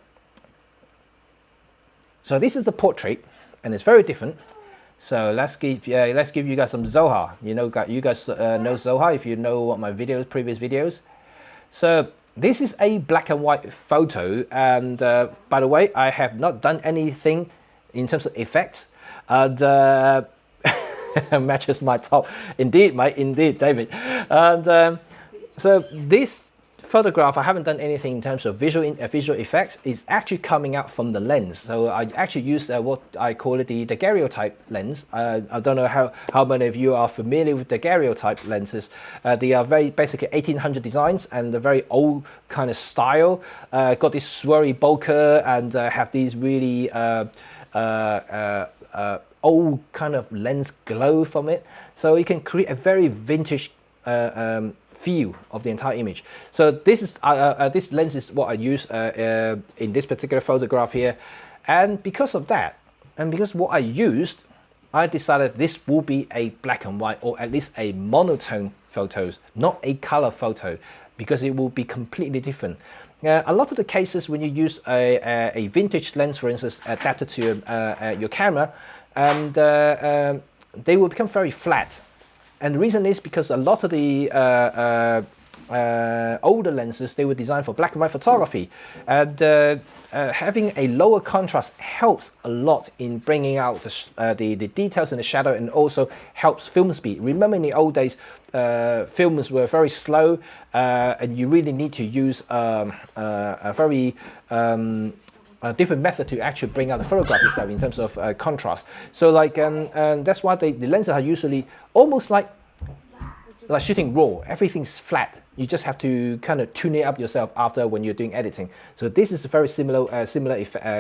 So this is the portrait, and it's very different. So let's give you guys some Zohar. You guys know Zohar if you know what my previous videos. So this is a black and white photo, and by the way, I have not done anything in terms of effects, and matches my top. Indeed, mate. Indeed, David. And so this photograph, I haven't done anything in terms of visual effects. It's actually coming out from the lens. So I actually use what I call it the daguerreotype lens. I don't know how many of you are familiar with daguerreotype lenses. They are very basically 1800 designs, and they're very old kind of style. Got this swirly bokeh, and have these really old kind of lens glow from it. So you can create a very vintage feel of the entire image. So this is this lens is what I use in this particular photograph here, and because of that, and because what I used, I decided this will be a black and white, or at least a monotone photos, not a color photo, because it will be completely different. A lot of the cases when you use a vintage lens, for instance, adapted to your camera, and they will become very flat. And the reason is because a lot of the older lenses, they were designed for black and white photography, and having a lower contrast helps a lot in bringing out the details in the shadow, and also helps film speed. Remember, in the old days, films were very slow, and you really need to use a very different method to actually bring out the photograph itself in terms of contrast. So like, and that's why the lenses are usually almost like shooting raw. Everything's flat. You just have to kind of tune it up yourself after when you're doing editing. So this is a very similar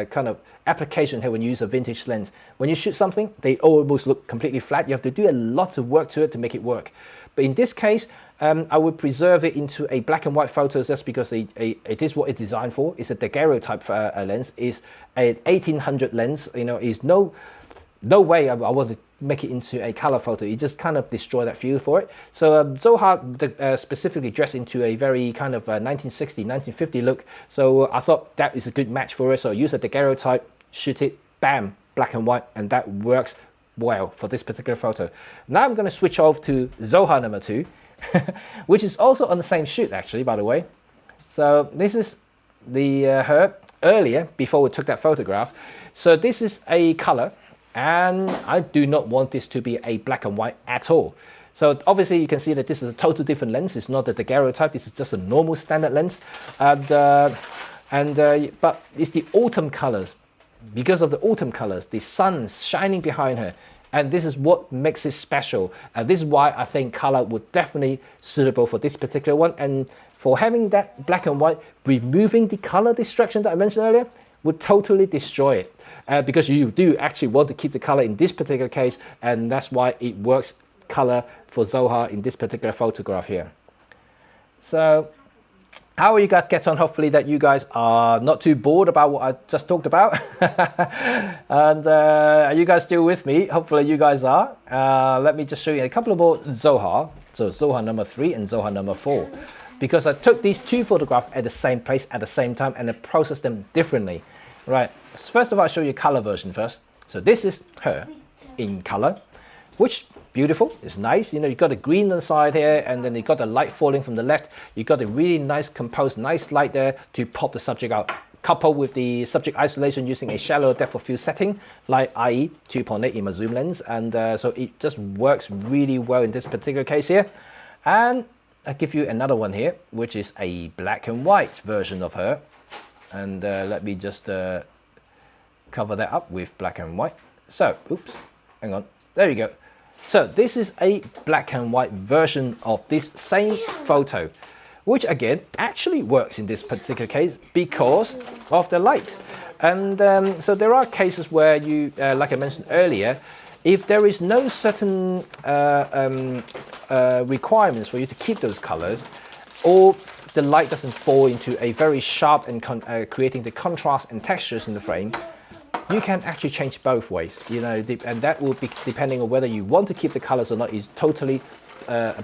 kind of application here when you use a vintage lens. When you shoot something, they almost look completely flat. You have to do a lot of work to it to make it work. But in this case, I would preserve it into a black and white photos just because it is what it's designed for. It's a daguerreotype lens. It's an 1800 lens. You know, is no way I want to make it into a color photo. You just kind of destroy that feel for it. So Zohar specifically dressed into a very kind of 1960, 1950 look. So I thought that is a good match for it. So I use a daguerreotype, shoot it, bam, black and white, and that works well for this particular photo. Now I'm going to switch off to Zohar number 2, which is also on the same shoot actually, by the way. So this is the her earlier before we took that photograph. So this is a color, and I do not want this to be a black and white at all. So obviously you can see that this is a total different lens. It's not the daguerreotype. This is just a normal standard lens, but it's the autumn colors. Because of the autumn colors, the sun's shining behind her, and this is what makes it special. This is why I think color would definitely suitable for this particular one, and for having that black and white, removing the color distraction that I mentioned earlier would totally destroy it. because you do actually want to keep the color in this particular case, and that's why it works color for Zohar in this particular photograph here. So how will you guys get on? Hopefully that you guys are not too bored about what I just talked about. And are you guys still with me? Hopefully you guys are. Let me just show you a couple of more Zohar. So Zohar number 3 and Zohar number 4. Because I took these two photographs at the same place at the same time and I processed them differently. Right, first of all, I'll show you color version first. So this is her in color, which beautiful, it's nice. You know, you got the green on the side here, and then you got the light falling from the left. You got a really nice composed, nice light there to pop the subject out. Coupled with the subject isolation using a shallow depth of field setting, like i.e. 2.8 in my zoom lens, and so it just works really well in this particular case here. And I'll give you another one here, which is a black and white version of her. And let me just cover that up with black and white. So, oops, hang on, there you go. So this is a black and white version of this same photo, which again actually works in this particular case because of the light. And so there are cases where you, like I mentioned earlier, if there is no certain requirements for you to keep those colors, or the light doesn't fall into a very sharp and creating the contrast and textures in the frame, you can actually change both ways, you know, and that will be depending on whether you want to keep the colors or not. Is totally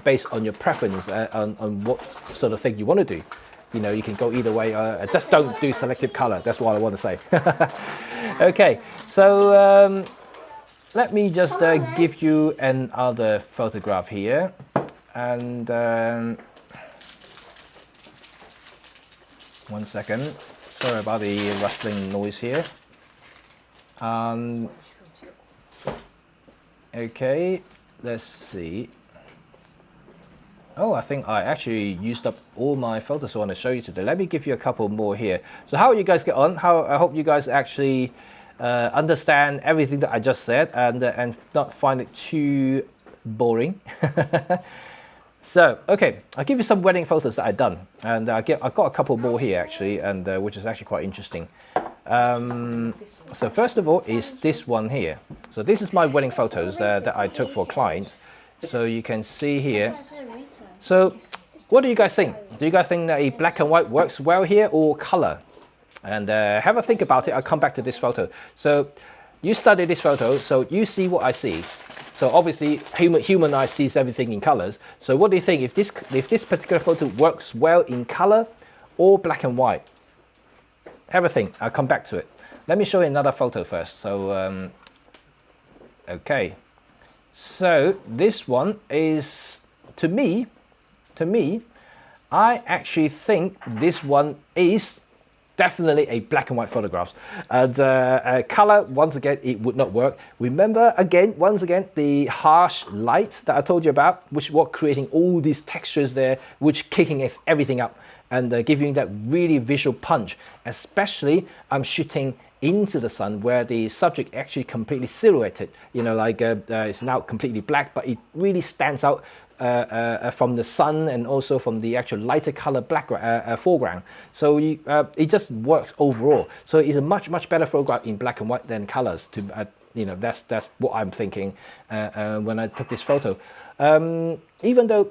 based on your preference, on what sort of thing you want to do. You know, you can go either way. Just don't do selective color. That's what I want to say. Okay, so let me just give you another photograph here, and one second. Sorry about the rustling noise here. Okay, let's see. Oh, I think I actually used up all my photos I want to show you today. Let me give you a couple more here. So how you guys get on? I hope you guys actually understand everything that I just said and not find it too boring. So, okay, I'll give you some wedding photos that I've done, and I've got a couple more here actually, and which is actually quite interesting. So first of all is this one here. So this is my wedding photos that I took for clients. So you can see here. So what do you guys think? Do you guys think that a black and white works well here, or color? And have a think about it. I'll come back to this photo. So you study this photo, so you see what I see. So obviously human eye sees everything in colors. So what do you think, if this particular photo works well in color or black and white? Have a think. I'll come back to it. Let me show you another photo first. So okay, so this one is, to me, I actually think this one is definitely a black and white photograph. And color, once again, it would not work. Remember, once again, the harsh light that I told you about, which was creating all these textures there, which kicking everything up and giving that really visual punch. Especially, I'm shooting into the sun where the subject actually completely silhouetted, you know, like it's now completely black, but it really stands out from the sun and also from the actual lighter color foreground. So it just works overall. So it's a much better photograph in black and white than colors. You know, that's what I'm thinking when I took this photo. Even though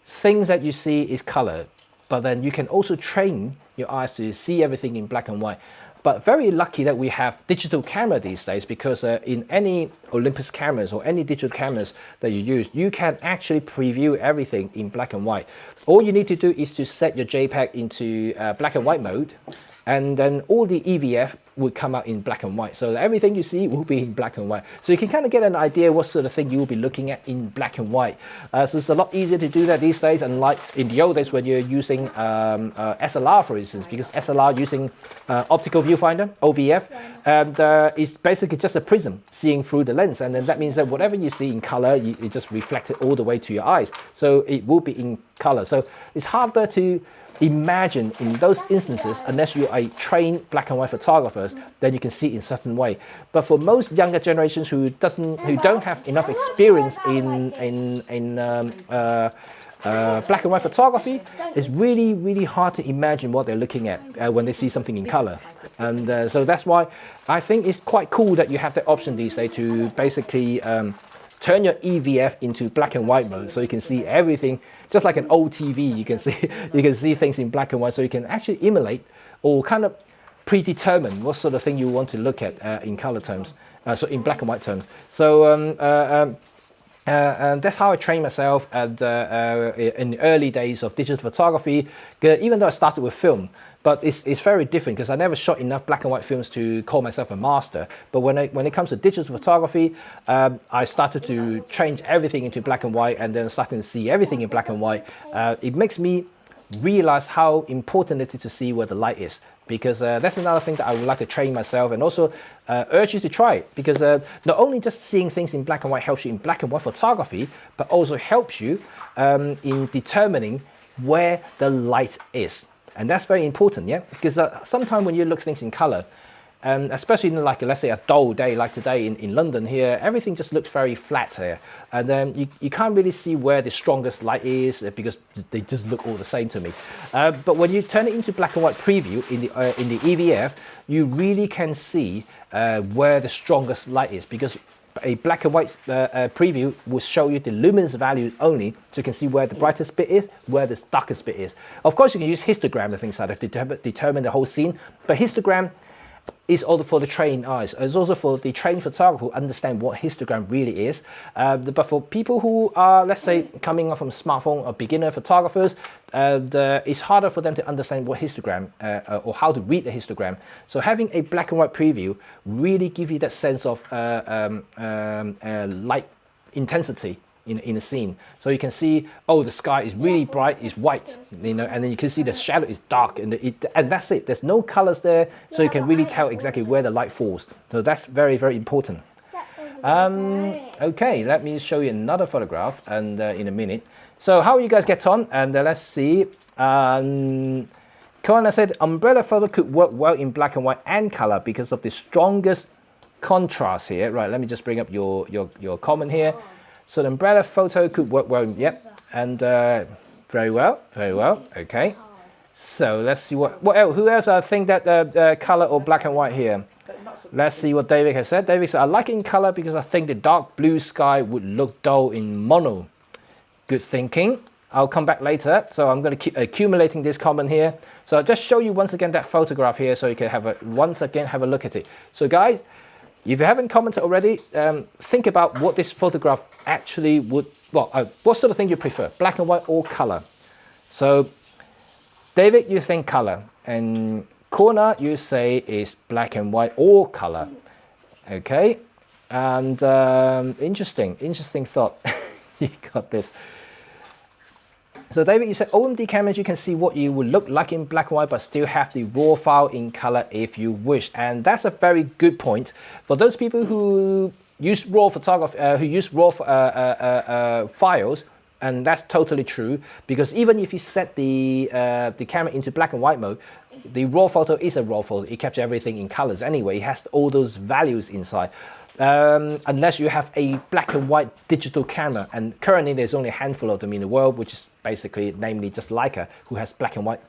things that you see is color, but then you can also train your eyes to see everything in black and white. But very lucky that we have digital camera these days, because in any Olympus cameras or any digital cameras that you use, you can actually preview everything in black and white. All you need to do is to set your JPEG into black and white mode, and then all the EVF would come out in black and white. So everything you see will be in black and white. So you can kind of get an idea what sort of thing you will be looking at in black and white. So it's a lot easier to do that these days, unlike in the old days when you're using SLR, for instance, because SLR using optical viewfinder, OVF, and it's basically just a prism seeing through the lens. And then that means that whatever you see in color, it just reflects it all the way to your eyes. So it will be in color. So it's harder to imagine in those instances, unless you are a trained black and white photographers, then you can see it in a certain way. But for most younger generations who don't have enough experience in black and white photography, it's really, really hard to imagine what they're looking at when they see something in color. And so that's why I think it's quite cool that you have the option these days to basically turn your EVF into black and white mode, so you can see everything, just like an old TV. You can see things in black and white, so you can actually emulate or kind of predetermine what sort of thing you want to look at in color terms, so in black and white terms. So and that's how I trained myself in the early days of digital photography, even though I started with film. But it's very different because I never shot enough black and white films to call myself a master. But when it comes to digital photography, I started to change everything into black and white, and then starting to see everything in black and white. It makes me realize how important it is to see where the light is, because that's another thing that I would like to train myself, and also urge you to try it, because not only just seeing things in black and white helps you in black and white photography, but also helps you in determining where the light is. And that's very important, yeah, because sometimes when you look things in color, especially in like, let's say, a dull day like today in London here, everything just looks very flat here, and then you can't really see where the strongest light is, because they just look all the same to me. But when you turn it into black and white preview in the EVF, you really can see where the strongest light is, because a black and white preview will show you the luminance value only, so you can see where the brightest bit is, where the darkest bit is. Of course, you can use histogram and things like that to determine the whole scene, but histogram is also for the trained eyes. It's also for the trained photographer who understand what histogram really is. But for people who are, let's say, coming up from smartphone or beginner photographers, it's harder for them to understand what histogram or how to read the histogram. So having a black and white preview really gives you that sense of light intensity in a scene. So you can see, oh, the sky is really bright, it's white, you know, and then you can see the shadow is dark, and that's it. There's no colors there, so you can really tell exactly where the light falls. So that's very, very important. Okay, let me show you another photograph, and in a minute. So how you guys get on? And let's see. Koana said umbrella photo could work well in black and white and color because of the strongest contrast here. Right, let me just bring up your comment here. So the umbrella photo could work well, yep, and very well, okay. So let's see what else, who else think that color or black and white here? Let's see what David has said. David said, I like it in color because I think the dark blue sky would look dull in mono. Good thinking. I'll come back later, so I'm going to keep accumulating this comment here. So I'll just show you once again that photograph here, so you can have a look at it. So guys, if you haven't commented already, think about what this photograph actually would, well, what sort of thing you prefer, black and white or color. So David, you think color, and Corner, you say is black and white or color. Okay, and interesting thought. You got this. So David, you said OMD cameras, you can see what you would look like in black and white, but still have the raw file in color if you wish. And that's a very good point. For those people who use raw photography, who use raw files, and that's totally true, because even if you set the camera into black and white mode, the raw photo is a raw photo. It captures everything in colors anyway. It has all those values inside. Unless you have a black and white digital camera, and currently there's only a handful of them in the world, which is basically namely just Leica, who has black and white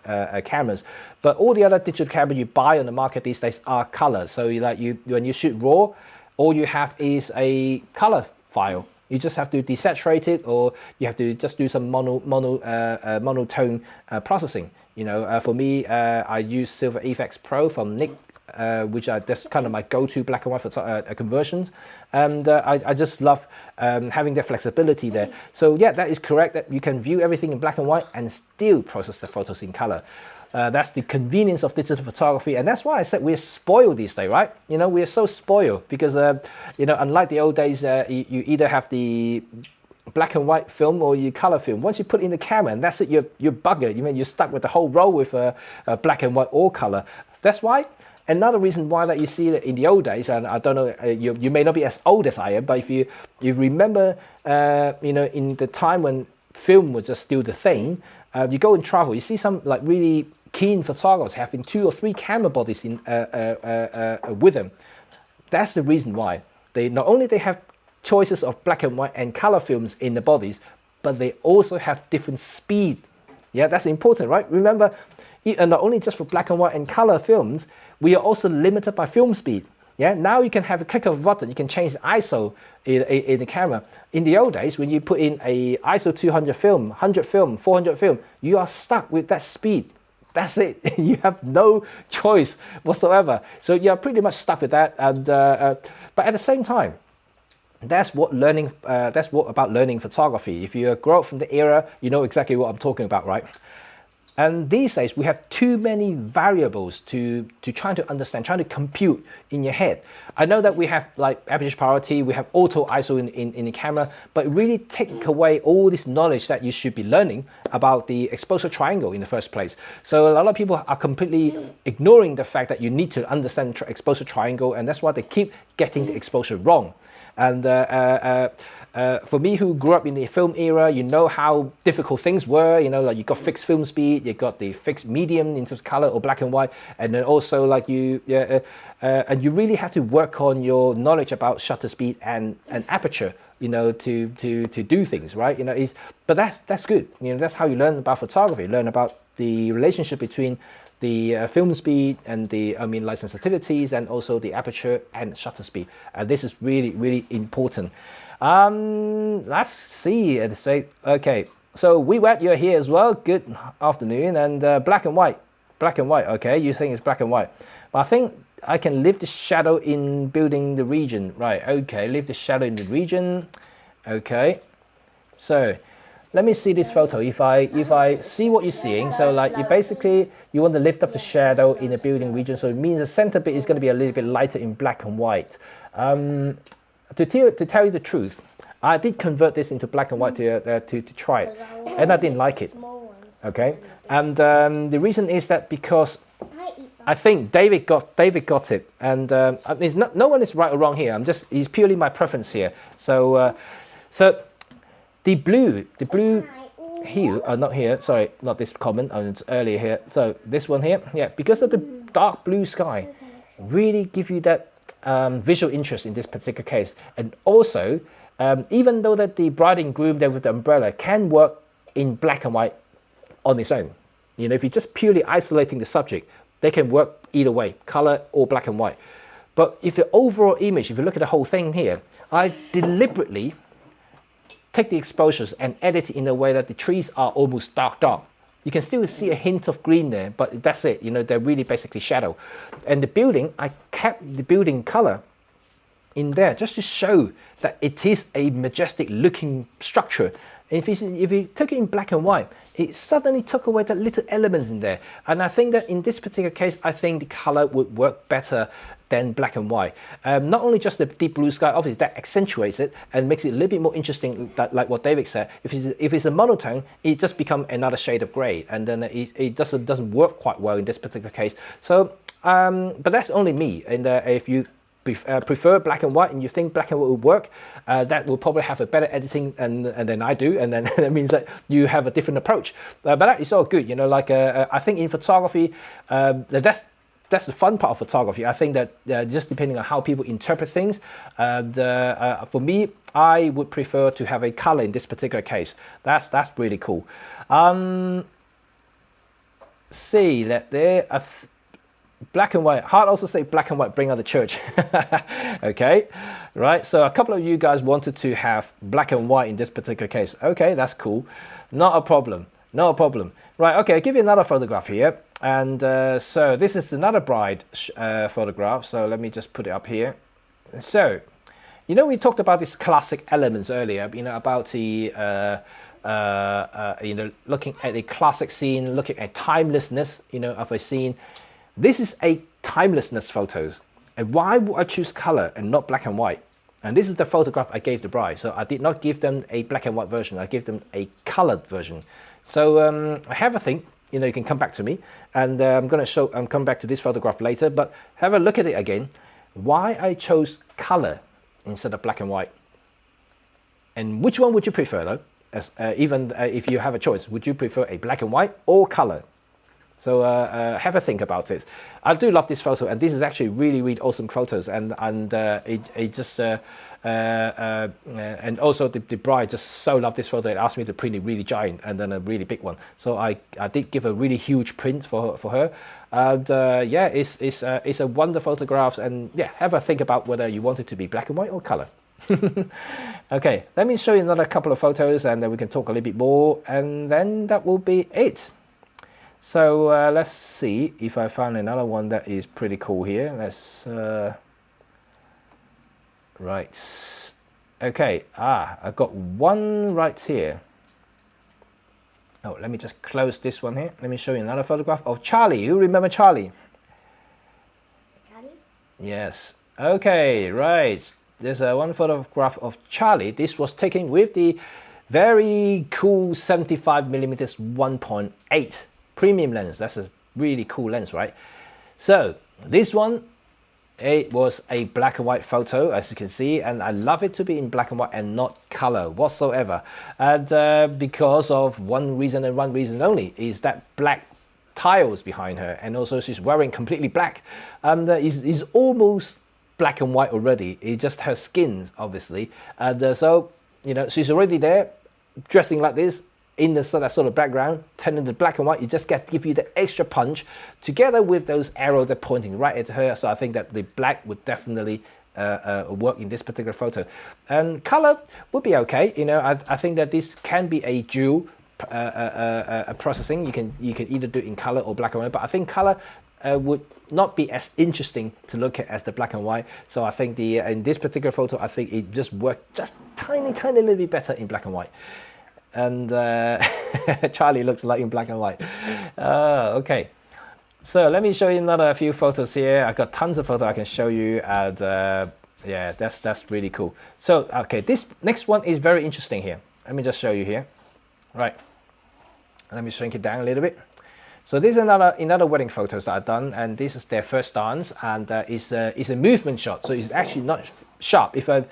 cameras. But all the other digital cameras you buy on the market these days are color. So when you shoot raw, all you have is a color file. You just have to desaturate it, or you have to just do some monotone processing. You know, for me, I use Silver Efex Pro from Nick, which that's kind of my go-to black and white conversions, and I just love having that flexibility there. So yeah, that is correct, that you can view everything in black and white and still process the photos in color. That's the convenience of digital photography, and that's why I said we're spoiled these days, right? You know, we're so spoiled because you know, unlike the old days, you either have the black and white film or you color film. Once you put it in the camera, and that's it, you're buggered. You mean you're stuck with the whole roll with black and white or color. That's why. Another reason why that you see it in the old days, and I don't know, you may not be as old as I am, but if you remember, you know, in the time when film was just still the thing, you go and travel, you see some like really keen photographers having 2 or 3 camera bodies in with them. That's the reason why they not only they have choices of black and white and color films in the bodies, but they also have different speed. Yeah, that's important, right? Remember, and not only just for black and white and color films, we are also limited by film speed. Yeah, now you can have a click of a button, you can change the ISO in the camera. In the old days, when you put in a ISO 200 film, 100 film, 400 film, you are stuck with that speed. That's it. You have no choice whatsoever. So you're pretty much stuck with that. And but at the same time, that's what learning. That's what about learning photography. If you grow up from the era, you know exactly what I'm talking about, right? And these days we have too many variables to try to understand, trying to compute in your head. I know that we have like aperture priority, we have auto ISO in the camera, but it really take away all this knowledge that you should be learning about the exposure triangle in the first place. So a lot of people are completely ignoring the fact that you need to understand exposure triangle, and that's why they keep getting the exposure wrong. And for me, who grew up in the film era, you know how difficult things were. You know, like you got fixed film speed, you got the fixed medium in terms of color or black and white, and then also like and you really have to work on your knowledge about shutter speed and aperture. You know, to do things right. You know, but that's good. You know, that's how you learn about photography. Learn about the relationship between the film speed and the light sensitivities, and also the aperture and shutter speed. This is really important. Let's see. Okay, so we wet, you're here as well. Good afternoon. And black and white. Okay, you think it's black and white, but I think I can leave the shadow in building the region. Right. Okay, leave the shadow in the region. Okay, so let me see this photo. If I see what you're seeing, so like you want to lift up the shadow in the building region, so it means the center bit is going to be a little bit lighter in black and white. To tell you the truth, I did convert this into black and white to try it, and I didn't like it. Okay, and the reason is that because I think David got it, and no one is right or wrong here. It's purely my preference here. So the blue hue, not here, sorry, not this comment, it's earlier here. So this one here, yeah, because of the dark blue sky, really give you that visual interest in this particular case. And also, even though that the bride and groom there with the umbrella can work in black and white on its own, you know, if you're just purely isolating the subject, they can work either way, color or black and white. But if the overall image, if you look at the whole thing here, I deliberately take the exposures and edit it in a way that the trees are almost dark. You can still see a hint of green there, but that's it. You know, they're really basically shadow. And the building, I kept the building color in there just to show that it is a majestic looking structure. And if you took it in black and white, it suddenly took away the little elements in there. And I think that in this particular case, I think the color would work better than black and white. Not only just the deep blue sky, obviously that accentuates it and makes it a little bit more interesting, like what David said. If it's a monotone, it just becomes another shade of gray, and then it doesn't work quite well in this particular case. So, but that's only me. And if you prefer black and white and you think black and white will work, that will probably have a better editing and than I do, and then that means that you have a different approach. But that is all good, you know. Like I think in photography, that's the fun part of photography. I think that just depending on how people interpret things, for me, I would prefer to have a color in this particular case. That's really cool. See that there. Black and white. Hart also say black and white bring out the church. Okay, right. So a couple of you guys wanted to have black and white in this particular case. Okay, that's cool. Not a problem. Not a problem. Right. Okay, I'll give you another photograph here. And so this is another bride photograph. So let me just put it up here. So, you know, we talked about these classic elements earlier. You know, about the you know, looking at a classic scene, looking at timelessness, you know, of a scene. This is a timelessness photos. And why would I choose color and not black and white? And this is the photograph I gave the bride. So I did not give them a black and white version. I gave them a colored version. So have a think. You know, you can come back to me, and I'm going to come back to this photograph later. But have a look at it again. Why I chose color instead of black and white? And which one would you prefer, though? As even if you have a choice, would you prefer a black and white or color? So have a think about it. I do love this photo, and this is actually really awesome photos, and it just And also the bride just so loved this photo. It asked me to print it really giant and then a really big one. So I did give a really huge print for her. And yeah, it's a wonderful photograph. And yeah, have a think about whether you want it to be black and white or color. Okay, let me show you another couple of photos and then we can talk a little bit more, and then that will be it. So let's see if I find another one that is pretty cool here. Let's right. Okay, I've got one right here. Oh, let me just close this one here. Let me show you another photograph of Charlie. You remember Charlie? Charlie? Yes. Okay, right. There's one photograph of Charlie. This was taken with the very cool 75mm 1.8 premium lens. That's a really cool lens, right? So this one, it was a black and white photo, as you can see, and I love it to be in black and white and not color whatsoever. And because of one reason and one reason only, is that black tiles behind her, and also she's wearing completely black. Is almost black and white already. It's just her skin, obviously, and so you know she's already there, dressing like this in that sort of background, turning to black and white. You just give you the extra punch, together with those arrows that are pointing right at her. So I think that the black would definitely work in this particular photo, and color would be okay. You know, I think that this can be a dual processing. You can either do it in color or black and white, but I think color would not be as interesting to look at as the black and white. So I think in this particular photo, I think it just worked just tiny little bit better in black and white. And Charlie looks like in black and white. Okay, so let me show you another few photos here. I've got tons of photos I can show you, and yeah, that's really cool. So okay, this next one is very interesting here. Let me just show you here. Right, let me shrink it down a little bit. So this is another wedding photos that I've done, and this is their first dance, and it's a movement shot, so it's actually not sharp. If I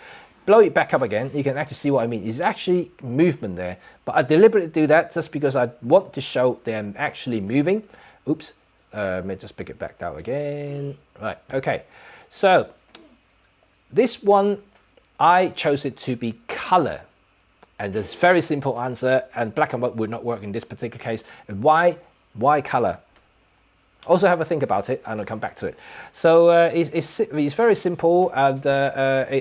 blow it back up again, you can actually see what I mean. It's actually movement there, but I deliberately do that just because I want to show them actually moving. Oops, let me just pick it back down again. Right, okay. So this one, I chose it to be color, and there's a very simple answer, and black and white would not work in this particular case. And why color? Also have a think about it, and I'll come back to it. So it's very simple, and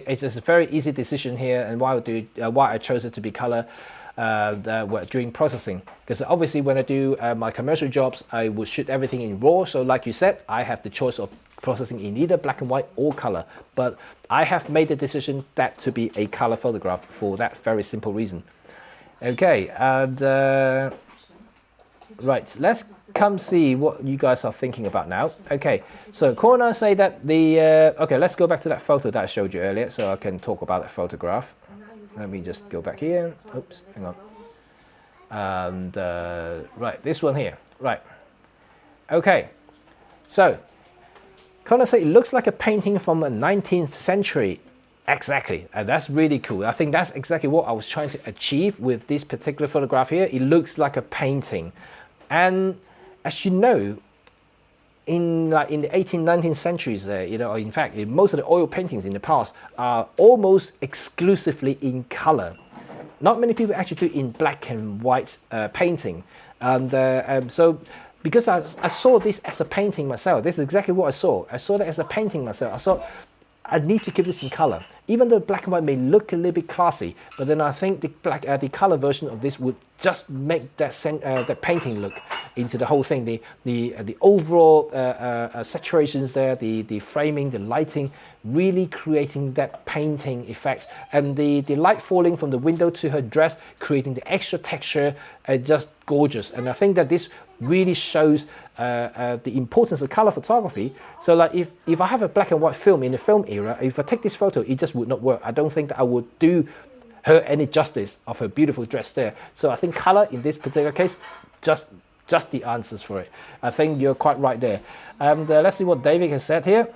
it's just a very easy decision here, and why I chose it to be color during processing. Because obviously when I do my commercial jobs, I will shoot everything in RAW. So like you said, I have the choice of processing in either black and white or color. But I have made the decision that to be a color photograph for that very simple reason. Okay, and right, let's come see what you guys are thinking about now. Okay, so Corner say that the okay, let's go back to that photo that I showed you earlier, so I can talk about that photograph. Let me just go back here. Oops, hang on. And right, this one here. Right. Okay. So Corner say it looks like a painting from the 19th century. Exactly, and that's really cool. I think that's exactly what I was trying to achieve with this particular photograph here. It looks like a painting. And as you know, in the 18th, 19th centuries, you know, in fact, most of the oil paintings in the past are almost exclusively in color. Not many people actually do in black and white painting. And so, because I saw this as a painting myself, this is exactly what I saw. I saw that as a painting myself. I thought, I need to keep this in color. Even though black and white may look a little bit classy, but then I think the color version of this would just make that painting look into the whole thing. The overall saturations there, the framing, the lighting, really creating that painting effect, and the light falling from the window to her dress, creating the extra texture, just gorgeous. And I think that this really shows the importance of color photography. So like if I have a black and white film in the film era, if I take this photo, it just would not work. I don't think that I would do her any justice of her beautiful dress there. So I think color in this particular case, just the answers for it. I think you're quite right there. And let's see what David has said here.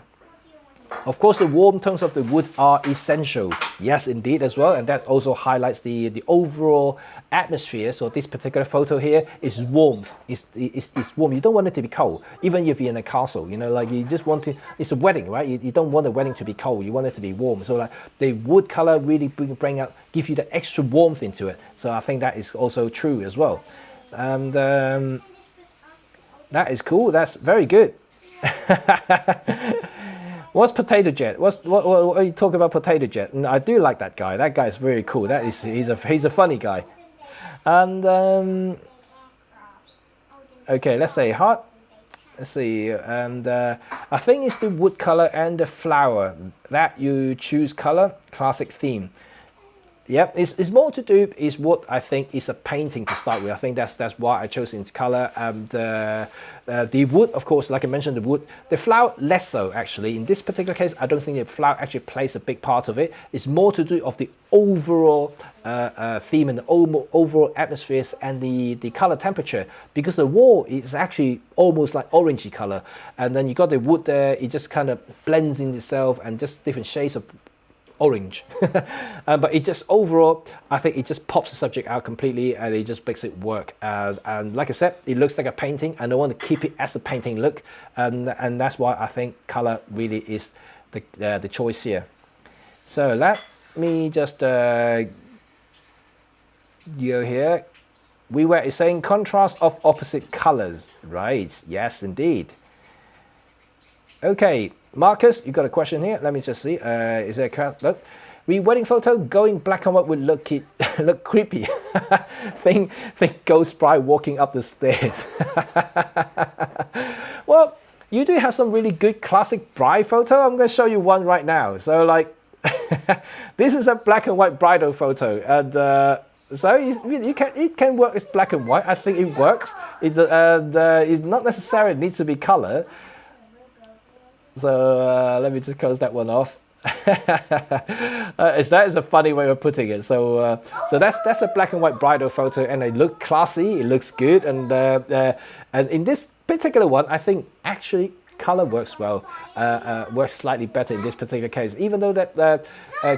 Of course, the warm tones of the wood are essential. Yes, indeed, as well. And that also highlights the overall atmosphere. So this particular photo here is warmth. It's warm. You don't want it to be cold, even if you're in a castle. You know, like you just want to. It's a wedding, right? You don't want the wedding to be cold. You want it to be warm. So like the wood color really bring out, give you the extra warmth into it. So I think that is also true as well. And that is cool. That's very good. What's Potato Jet? What are you talking about, Potato Jet? And I do like that guy. That guy is very cool. That is, he's a funny guy. And okay, let's say heart. Let's see, and I think it's the wood color and the flower that you choose color, classic theme. Yep, it's more to do is what I think is a painting to start with. I think that's why I chose into color. And the wood, of course, like I mentioned, the wood, the flower less so actually. In this particular case, I don't think the flower actually plays a big part of it. It's more to do of the overall theme and the overall atmospheres and the color temperature, because the wall is actually almost like orangey color, and then you got the wood there. It just kind of blends in itself and just different shades of orange. But it just overall, I think it just pops the subject out completely, and it just makes it work. And like I said, it looks like a painting, and I want to keep it as a painting look, and that's why I think color really is the choice here. So let me just go here. We were saying contrast of opposite colors, right? Yes, indeed. Okay, Marcus, you got a question here. Let me just see. Is there a look? Wedding photo going black and white would look creepy. think Ghost Bride walking up the stairs. Well, you do have some really good classic bride photo. I'm going to show you one right now. So like, this is a black and white bridal photo, and so it can work as black and white. I think it works. It not necessarily needs to be color. So let me just close that one off. That is a funny way of putting it. So that's a black and white bridal photo, and it looks classy. It looks good, and in this particular one, I think actually color works well. Works slightly better in this particular case, even though that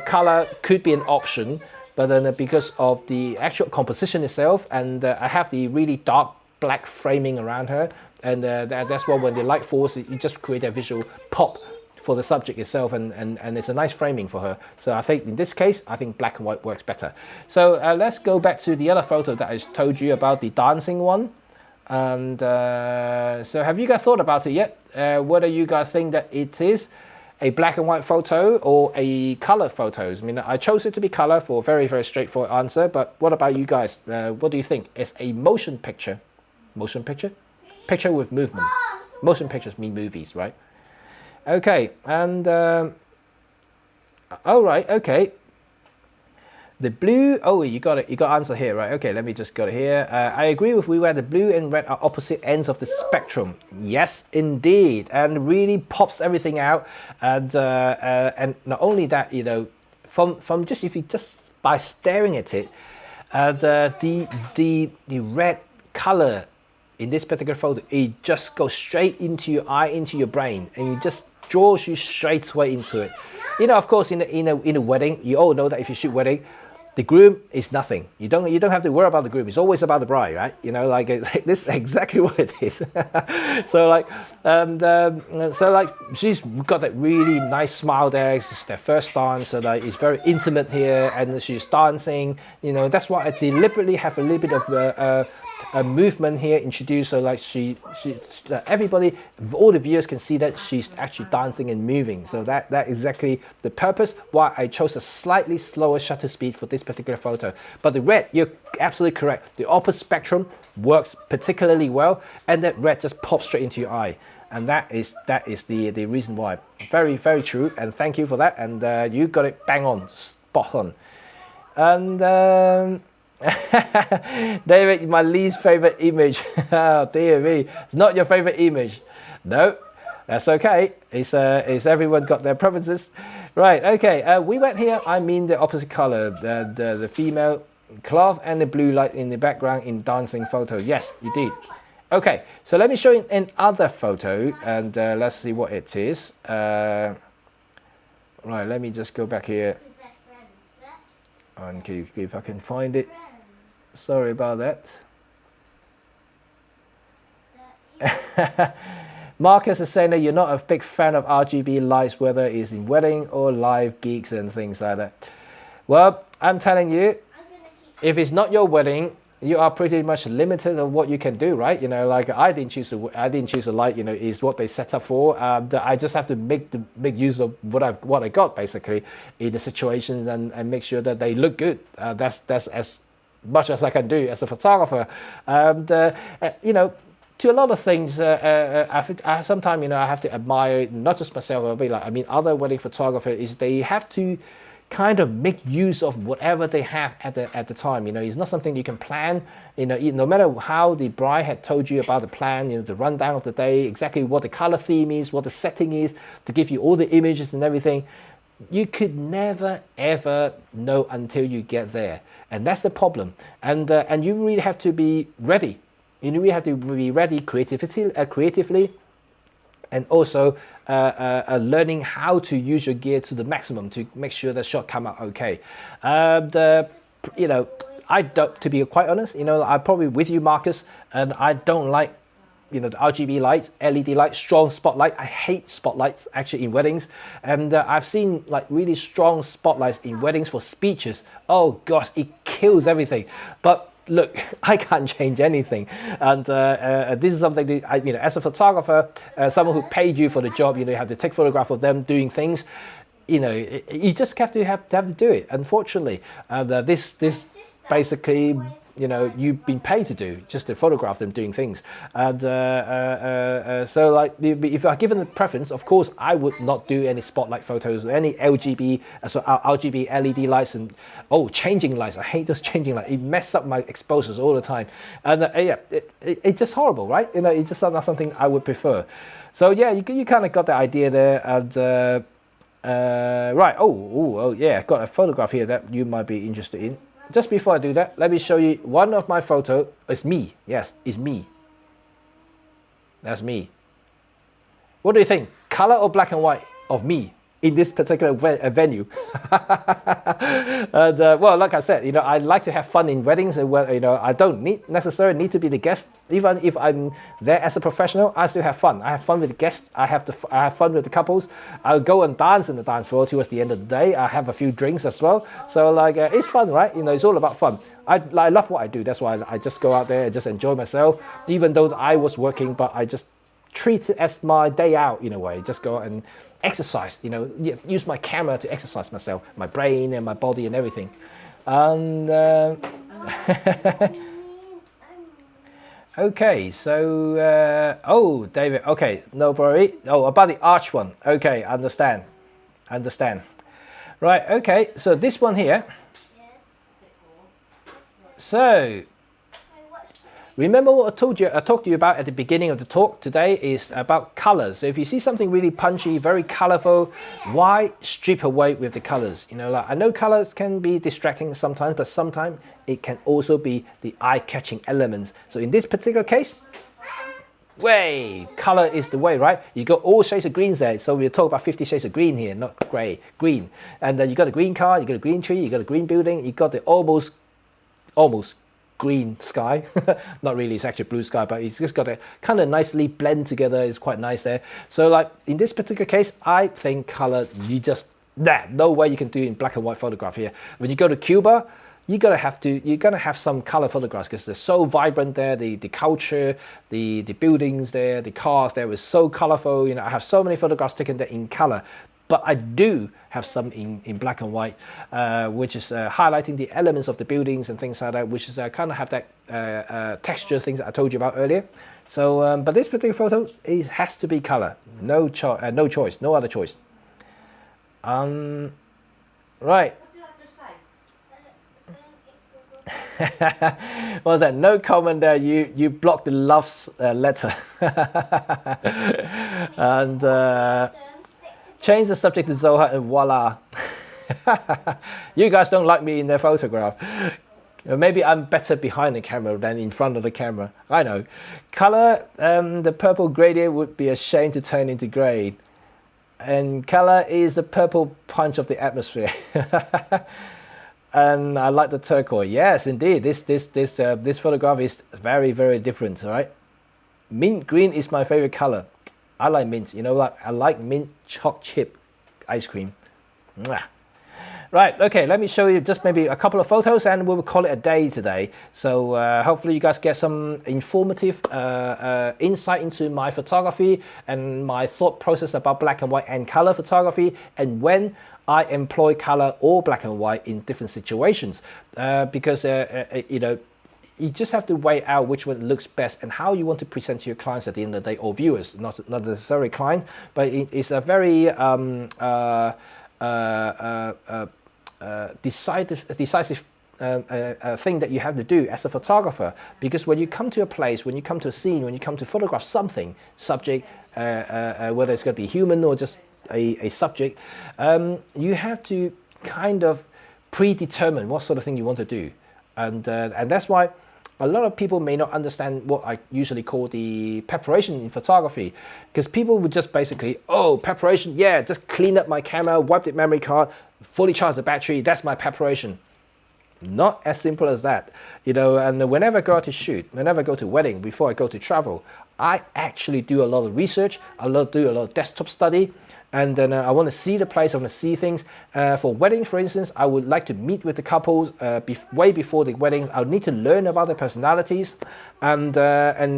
color could be an option. But then because of the actual composition itself, and I have the really dark black framing around her. And that's why when the light falls, you just create a visual pop for the subject itself, and it's a nice framing for her. So I think in this case, I think black and white works better. So let's go back to the other photo that I told you about, the dancing one. And so have you guys thought about it yet? Whether you guys think that it is a black and white photo or a color photo? I mean, I chose it to be color for a very, very straightforward answer, but what about you guys? What do you think? It's a motion picture. Motion picture? Picture with movement. Motion pictures mean movies, right? Okay, and all right, okay. The blue, oh, you got it. You got answer here, right? Okay, let me just go here. I agree with you where the blue and red are opposite ends of the spectrum. Yes, indeed, and really pops everything out. And not only that, you know, from just if you just by staring at it, the red color in this particular photo, it just goes straight into your eye, into your brain, and it just draws you straight away into it. You know, of course, in a wedding, you all know that if you shoot wedding, the groom is nothing. You don't have to worry about the groom. It's always about the bride, right? You know, like this is exactly what it is. So like, she's got that really nice smile there. It's their first dance, so like it's very intimate here, and she's dancing. You know, that's why I deliberately have a little bit of a movement here introduced, so like she everybody, all the viewers can see that she's actually dancing and moving. So that exactly the purpose why I chose a slightly slower shutter speed for this particular photo. But the red, you're absolutely correct. The opposite spectrum works particularly well, and that red just pops straight into your eye. And that is the reason why. Very, very true, and thank you for that. And you got it bang on, spot on. And David, my least favorite image. Oh, dear me, it's not your favorite image. No, that's okay. It's everyone got their preferences, right? Okay, we went here. I mean the opposite color, the female cloth and the blue light in the background in dancing photo. Yes, you did. Okay, so let me show you another photo, and let's see what it is. Right, let me just go back here Because they're friends. and see if I can find it. Sorry about that. Marcus is saying that you're not a big fan of RGB lights, whether it's in wedding or live gigs and things like that. Well, I'm telling you, if it's not your wedding, you are pretty much limited on what you can do, right? You know, like I didn't choose a light. You know, is what they set up for. I just have to make use of what I got basically in the situations and make sure that they look good. That's as much as I can do as a photographer. You know, to a lot of things, I sometimes, you know, I have to admire not just myself, but like, I mean, other wedding photographers is they have to kind of make use of whatever they have at the time. You know, it's not something you can plan. You know, no matter how the bride had told you about the plan, you know, the rundown of the day, exactly what the color theme is, what the setting is, to give you all the images and everything, you could never ever know until you get there, and that's the problem. And you really have to be ready. You really have to be ready creatively, and also learning how to use your gear to the maximum to make sure the shot come out okay. You know, I don't, to be quite honest, you know, I'm probably with you, Marcus, and I don't like, you know, the RGB lights, LED lights, strong spotlight. I hate spotlights actually in weddings, and I've seen like really strong spotlights in weddings for speeches. Oh gosh, it kills everything. But look, I can't change anything, and this is something that I, you know, as a photographer, someone who paid you for the job, you know, you have to take photograph of them doing things. You know, you just have to do it. Unfortunately, this basically, you know, you've been paid to do, just to photograph them doing things. And so like, if I'm given the preference, of course, I would not do any spotlight photos or any RGB LED lights and, oh, changing lights. I hate those changing lights. It messes up my exposures all the time. And yeah, it's just horrible, right? You know, it's just not something I would prefer. So yeah, you kind of got the idea there. And right, oh yeah, got a photograph here that you might be interested in. Just before I do that, let me show you one of my photo. It's me. Yes, it's me. That's me. What do you think? Color or black and white of me in this particular venue? And well, like I said, you know, I like to have fun in weddings, and you know, I don't necessarily need to be the guest. Even if I'm there as a professional, I still have fun. I have fun with the guests. I have fun with the couples. I'll go and dance in the dance floor towards the end of the day. I have a few drinks as well. So like, it's fun, right? You know, it's all about fun. I love what I do. That's why I just go out there and just enjoy myself. Even though I was working, but I just treat it as my day out in a way. Just go out and exercise, you know, use my camera to exercise myself, my brain and my body and everything. And okay, so oh, David, okay, no worry. Oh, about the arch one. Okay, understand. Right, okay, so this one here. So remember what I talked to you about at the beginning of the talk today is about colors. So if you see something really punchy, very colorful, why strip away with the colors? You know, like, I know colors can be distracting sometimes, but sometimes it can also be the eye-catching elements. So in this particular case, color is the way, right? You got all shades of greens there. So we'll talk about 50 shades of green here, not gray, green. And then you got a green car, you got a green tree, you got a green building, you got the almost green sky. Not really, it's actually blue sky, but it's just got a kind of nicely blend together. It's quite nice there. So like in this particular case, I think color, you just, no way you can do in black and white photograph here. When you go to Cuba, you're gonna have some color photographs because they're so vibrant there. The culture, the buildings there, the cars there was so colorful. You know, I have so many photographs taken there in color. But I do have some in black and white, which is highlighting the elements of the buildings and things like that, which is kind of have that texture things that I told you about earlier. So, but this particular photo has to be color, no choice, no other choice. Right. What was that? No comment there. You blocked the love's letter. And. Change the subject to Zohar and voila. You guys don't like me in their photograph. Maybe I'm better behind the camera than in front of the camera. I know. Color, the purple gradient would be a shame to turn into gray. and color is the purple punch of the atmosphere. And I like the turquoise. Yes, indeed. This photograph is very, very different. All right. Mint green is my favorite color. I like mint. You know, like I like mint choc chip ice cream. Mwah. Right, okay, let me show you just maybe a couple of photos and we'll call it a day today. So hopefully you guys get some informative insight into my photography and my thought process about black and white and color photography, and when I employ color or black and white in different situations. Because, you know, you just have to weigh out which one looks best and how you want to present to your clients at the end of the day, or viewers, not necessarily client, but it's a very decisive thing that you have to do as a photographer, because when you come to a place, when you come to a scene, when you come to photograph something, subject, whether it's going to be human or just a subject, you have to kind of predetermine what sort of thing you want to do, and that's why a lot of people may not understand what I usually call the preparation in photography, because people would just basically, oh, preparation, yeah, just clean up my camera, wipe the memory card, fully charge the battery, that's my preparation. Not as simple as that, you know. And whenever I go out to shoot, whenever I go to wedding, before I go to travel, I actually do a lot of research, do a lot of desktop study, and then I want to see the place, I want to see things. For wedding, for instance, I would like to meet with the couples way before the wedding. I would need to learn about their personalities and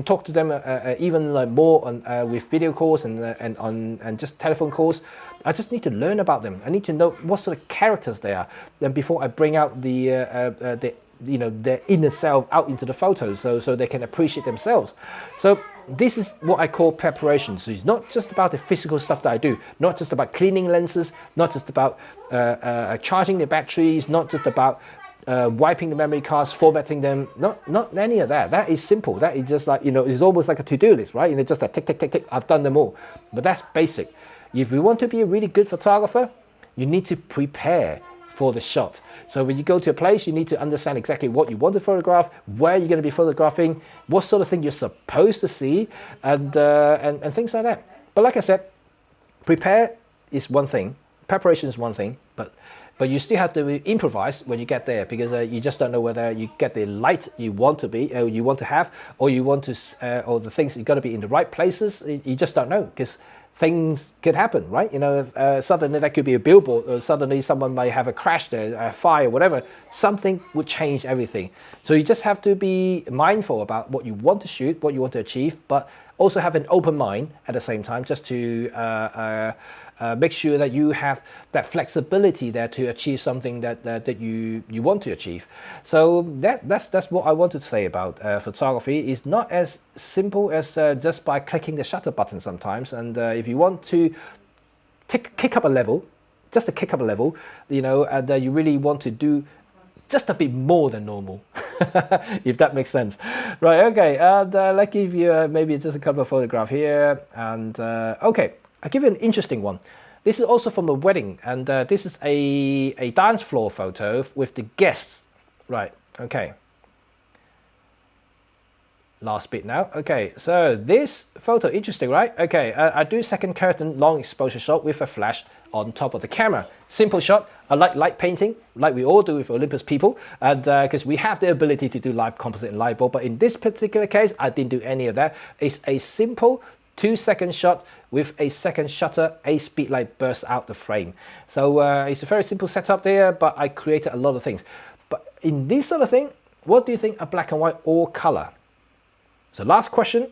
talk to them even like more on, with video calls and just telephone calls. I just need to learn about them. I need to know what sort of characters they are, then before I bring out the you know, their inner self out into the photos, so they can appreciate themselves. So this is what I call preparation. So it's not just about the physical stuff that I do, not just about cleaning lenses, not just about charging the batteries, not just about wiping the memory cards, formatting them, not any of that. That is simple. That is just like, you know, it's almost like a to-do list, right? You know, just like tick, tick, tick, tick, I've done them all. But that's basic. If you want to be a really good photographer, you need to prepare for the shot. So when you go to a place, you need to understand exactly what you want to photograph, where you're going to be photographing, what sort of thing you're supposed to see, and things like that. But like I said, prepare is one thing, preparation is one thing, but you still have to improvise when you get there, because you just don't know whether you get the light you want to be, or you want to have, or you want to, or the things you got to be in the right places. You just don't know, because things could happen, right? You know, suddenly that could be a billboard, or suddenly someone might have a crash there, a fire, whatever. Something would change everything. So you just have to be mindful about what you want to shoot, what you want to achieve, but also have an open mind at the same time, just to make sure that you have that flexibility there to achieve something that you want to achieve. So that's what I wanted to say about photography. It's not as simple as just by clicking the shutter button sometimes. And if you want to kick up a level, just to kick up a level, you know, and you really want to do just a bit more than normal, if that makes sense. Right, okay, and let's give you maybe just a couple of photographs here. And okay, I'll give you an interesting one. This is also from a wedding, and this is a dance floor photo with the guests. Right, okay. Last bit now. Okay, so this photo, interesting, right? Okay, I do second curtain long exposure shot with a flash on top of the camera. Simple shot. I like light painting, like we all do with Olympus people, and because we have the ability to do live composite and light bulb, but in this particular case, I didn't do any of that. It's a simple 2-second shot with a second shutter, a speed light bursts out the frame. So it's a very simple setup there, but I created a lot of things. But in this sort of thing, what do you think are black and white or color? So last question,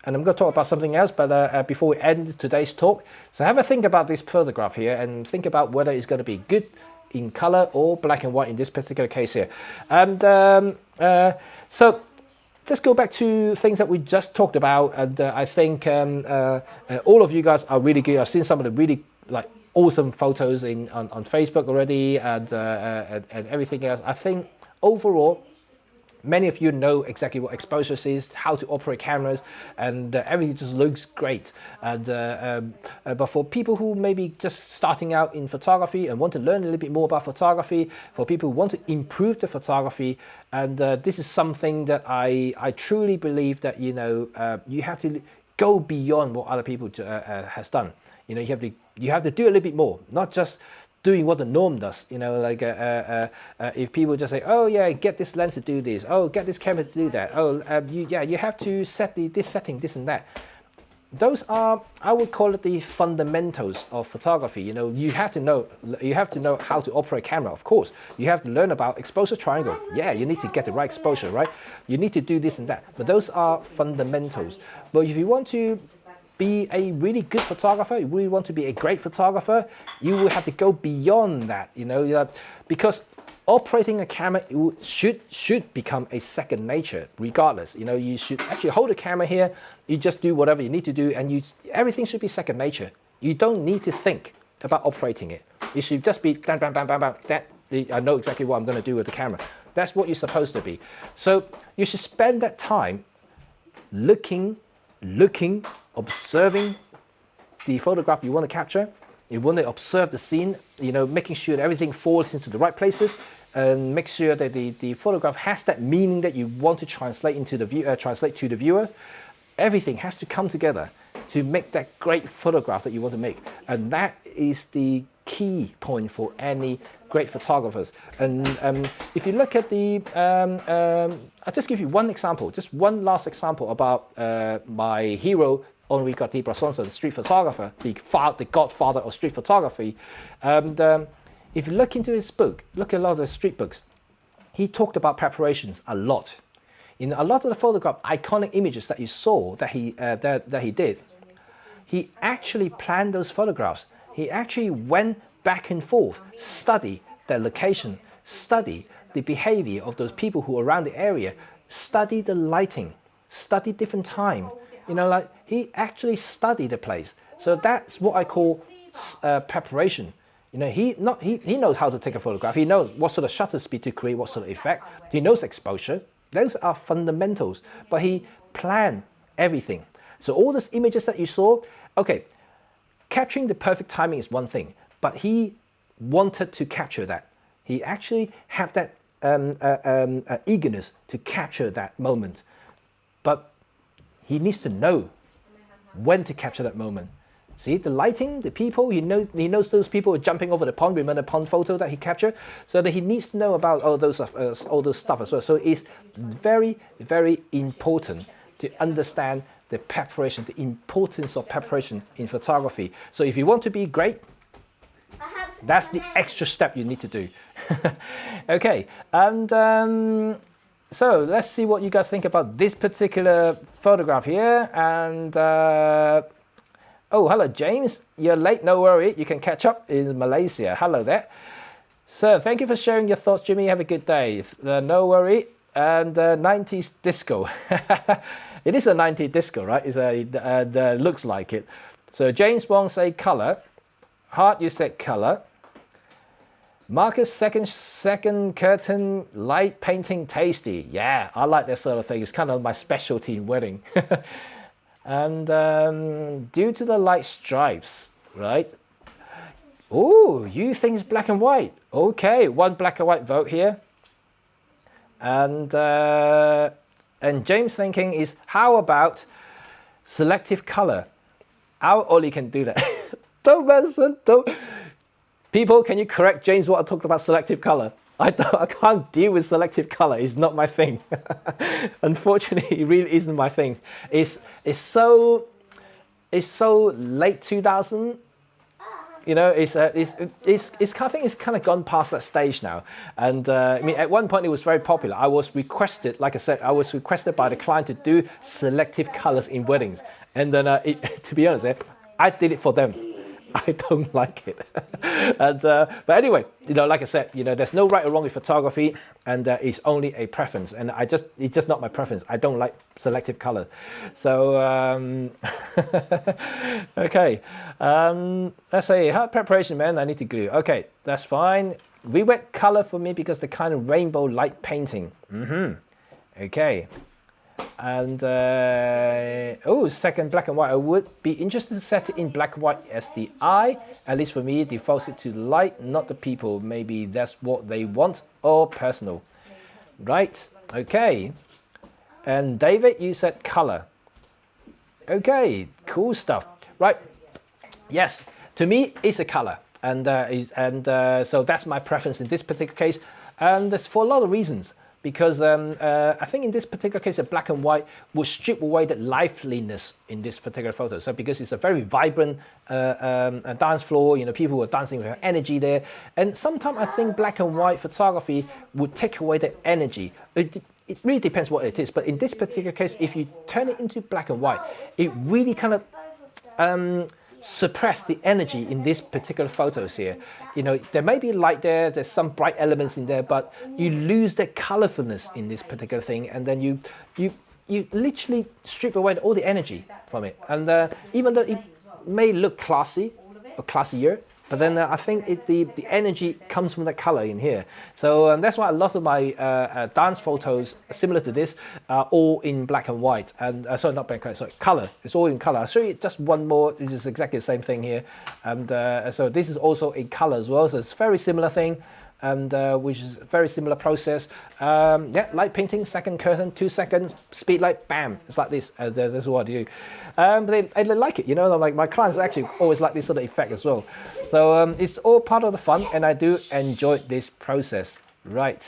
and I'm going to talk about something else, but before we end today's talk, so have a think about this photograph here and think about whether it's going to be good in color or black and white in this particular case here. And so just go back to things that we just talked about, and I think all of you guys are really good. I've seen some of the really like awesome photos on Facebook already, and everything else. I think overall, many of you know exactly what exposure is, how to operate cameras, and everything just looks great. And but for people who may be just starting out in photography and want to learn a little bit more about photography, for people who want to improve the photography, and this is something that I truly believe that, you know, you have to go beyond what other people has done. You know, you have to do a little bit more, not just doing what the norm does. You know, like if people just say, oh yeah, get this lens to do this, oh get this camera to do that, oh you have to set this setting, this and that. Those are, I would call it the fundamentals of photography. You know, you have to know how to operate a camera. Of course, you have to learn about exposure triangle. Yeah, you need to get the right exposure, right? You need to do this and that. But those are fundamentals. But if you want to be a really good photographer, you really want to be a great photographer, you will have to go beyond that. You know, because operating a camera should become a second nature, regardless. You know, you should actually hold a camera here. You just do whatever you need to do, and everything should be second nature. You don't need to think about operating it. It should just be bang, bang, bang, bang, bang. That I know exactly what I'm going to do with the camera. That's what you're supposed to be. So you should spend that time looking, observing the photograph you want to capture. You want to observe the scene, you know, making sure that everything falls into the right places, and make sure that the photograph has that meaning that you want to translate into the translate to the viewer. Everything has to come together to make that great photograph that you want to make, and that is the key point for any great photographers. And if you look at the, I'll just give you one example, just one last example about my hero, Henri Cartier-Bresson, street photographer, the godfather of street photography. And if you look into his book, look at a lot of the street books, he talked about preparations a lot. In a lot of the photograph, iconic images that you saw that he did, he actually planned those photographs. He actually went back and forth, study their location, study the behavior of those people who are around the area, study the lighting, study different time. You know, like he actually studied the place. So that's what I call preparation. You know, he knows how to take a photograph. He knows what sort of shutter speed to create, what sort of effect. He knows exposure. Those are fundamentals. But he planned everything. So all those images that you saw, okay, capturing the perfect timing is one thing, but he wanted to capture that. He actually had that eagerness to capture that moment. But he needs to know when to capture that moment. See, the lighting, the people, he knows those people are jumping over the pond. Remember the pond photo that he captured? So that he needs to know about all those stuff as well. So it's very, very important to understand the preparation, the importance of preparation in photography. So if you want to be great, that's the extra step you need to do. Okay, and so let's see what you guys think about this particular photograph here. And oh, hello James, you're late, no worry, you can catch up in Malaysia. Hello there. So thank you for sharing your thoughts, Jimmy. Have a good day. No worry. And 90s disco. It is a 90s disco, right? It looks like it. So James Wong say color. Hart, you said color. Marcus, second curtain, light painting, tasty. Yeah, I like that sort of thing. It's kind of my specialty in wedding. And due to the light stripes, right? Oh, you think it's black and white. Okay, one black and white vote here. And James thinking is, how about selective color? Our Ollie can do that. Don't mention, don't. People, can you correct James what I talked about selective color? I can't deal with selective color. It's not my thing. Unfortunately, it really isn't my thing. It's so late 2000. You know, I think it's kind of gone past that stage now. And I mean, at one point it was very popular. I was requested, like I said, I was requested by the client to do selective colors in weddings. And then, to be honest, I did it for them. I don't like it. And but anyway, you know, like I said, you know, there's no right or wrong with photography, and it's only a preference. And it's just not my preference. I don't like selective color. So okay, let's say hard preparation, man. I need to glue. Okay, that's fine. We went color for me because the kind of rainbow light painting. Okay. And oh, second black and white. I would be interested to set it in black and white as the eye. At least for me, it defaults it to the light, not the people. Maybe that's what they want, or personal. Right, okay. And David, you said color. Okay, cool stuff. Right, Yes, to me, it's a color. And so that's my preference in this particular case. And that's for a lot of reasons. Because I think in this particular case, a black and white will strip away the liveliness in this particular photo. So because it's a very vibrant dance floor, you know, people were dancing with energy there. And sometimes I think black and white photography would take away the energy. It really depends what it is. But in this particular case, if you turn it into black and white, it really kind of suppress the energy in these particular photos here. You know, there may be light there, there's some bright elements in there, but you lose the colorfulness in this particular thing, and then you literally strip away all the energy from it. And even though it may look classy or classier, but then I think the energy comes from the color in here. So that's why a lot of my dance photos similar to this are all in black and white. And sorry, not black and white, sorry, color. It's all in color. I'll show you just one more, which is exactly the same thing here. And so this is also in color as well. So it's a very similar thing. And which is a very similar process. Yeah, light painting, second curtain, 2 seconds, speed light, bam. It's like this. That's what I do. But they like it, you know. Like my clients actually always like this sort of effect as well. So it's all part of the fun, and I do enjoy this process. Right.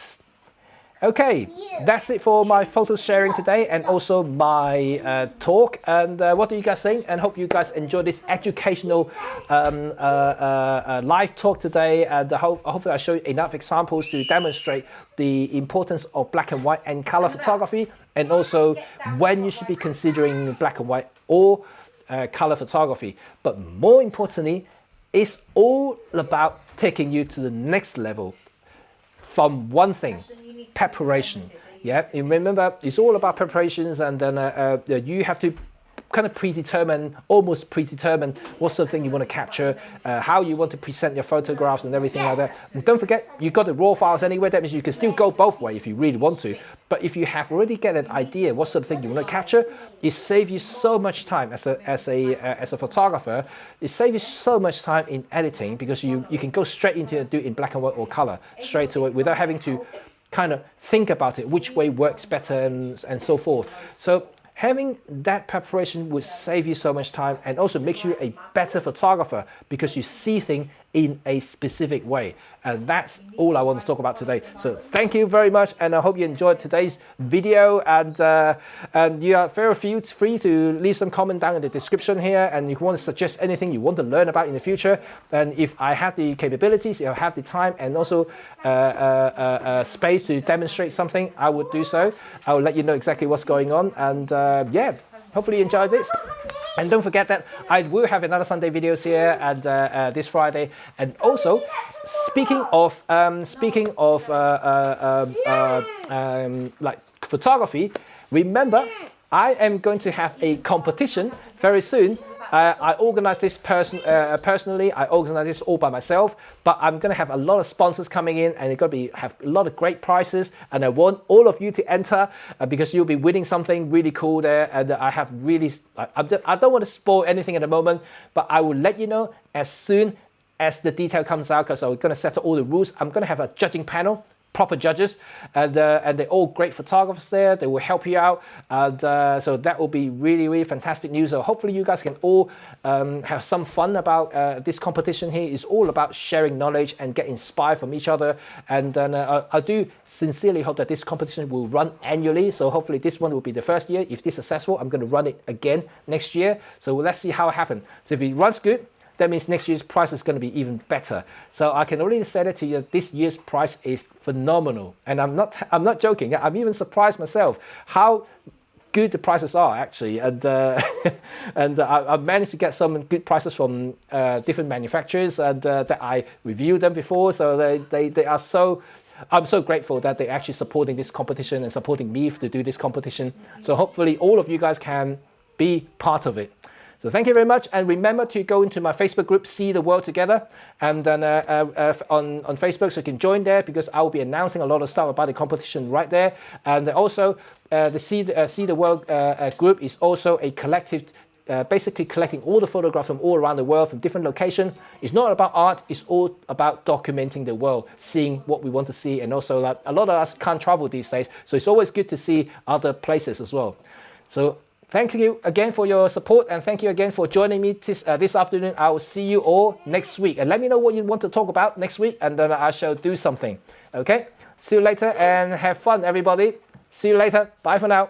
Okay, that's it for my photo sharing today, and also my talk. And what do you guys think? And hope you guys enjoy this educational live talk today. And hopefully I show you enough examples to demonstrate the importance of black and white and color photography, and also when you should be considering black and white or color photography. But more importantly, it's all about taking you to the next level from one thing. Preparation. Yeah, you remember it's all about preparations, and then you have to kind of almost predetermine what sort of thing you want to capture, how you want to present your photographs and everything like that. And don't forget, you've got the raw files anyway. That means you can still go both ways if you really want to. But if you have already get an idea what sort of thing you want to capture, it saves you so much time as a photographer. It saves you so much time in editing, because you can go straight into it, do it in black and white or color straight away without having to kind of think about it, which way works better and so forth. So having that preparation would save you so much time, and also makes you a better photographer because you see things in a specific way. And that's all I want to talk about today. So thank you very much, and I hope you enjoyed today's video. And you are very free to leave some comment down in the description here, and if you want to suggest anything you want to learn about in the future, and if I have the capabilities, if I have the time, and also space to demonstrate something, I would do so. I will let you know exactly what's going on. And yeah, hopefully you enjoyed this. And don't forget that I will have another Sunday videos here, and this Friday. And also, speaking of like photography, remember I am going to have a competition very soon. I organize this personally. I organize this all by myself, but I'm going to have a lot of sponsors coming in, and it's going to have a lot of great prizes. And I want all of you to enter because you'll be winning something really cool there. And I have really, I don't want to spoil anything at the moment, but I will let you know as soon as the detail comes out, because I'm going to settle all the rules. I'm going to have a judging panel, proper judges, and they're all great photographers there. They will help you out, and so that will be really, really fantastic news. So hopefully you guys can all have some fun about this competition here. It's all about sharing knowledge and get inspired from each other. And then I do sincerely hope that this competition will run annually. So hopefully this one will be the first year. If this is successful, I'm going to run it again next year. So let's see how it happens. So if it runs good, that means next year's price is going to be even better. So I can already say that to you, this year's price is phenomenal. And I'm not joking. I'm even surprised myself how good the prices are actually. And and I've managed to get some good prices from different manufacturers, and that I reviewed them before. So they are so, I'm so grateful that they're actually supporting this competition and supporting me to do this competition. So hopefully all of you guys can be part of it. So thank you very much, and remember to go into my Facebook group, See the World Together, and then on Facebook, so you can join there, because I will be announcing a lot of stuff about the competition right there. And also, the See the World group is also a collective, basically collecting all the photographs from all around the world from different locations. It's not about art, it's all about documenting the world, seeing what we want to see, and also that a lot of us can't travel these days, so it's always good to see other places as well. So thank you again for your support, and thank you again for joining me this afternoon. I will see you all next week, and let me know what you want to talk about next week, and then I shall do something. Okay, see you later and have fun, everybody. See you later. Bye for now.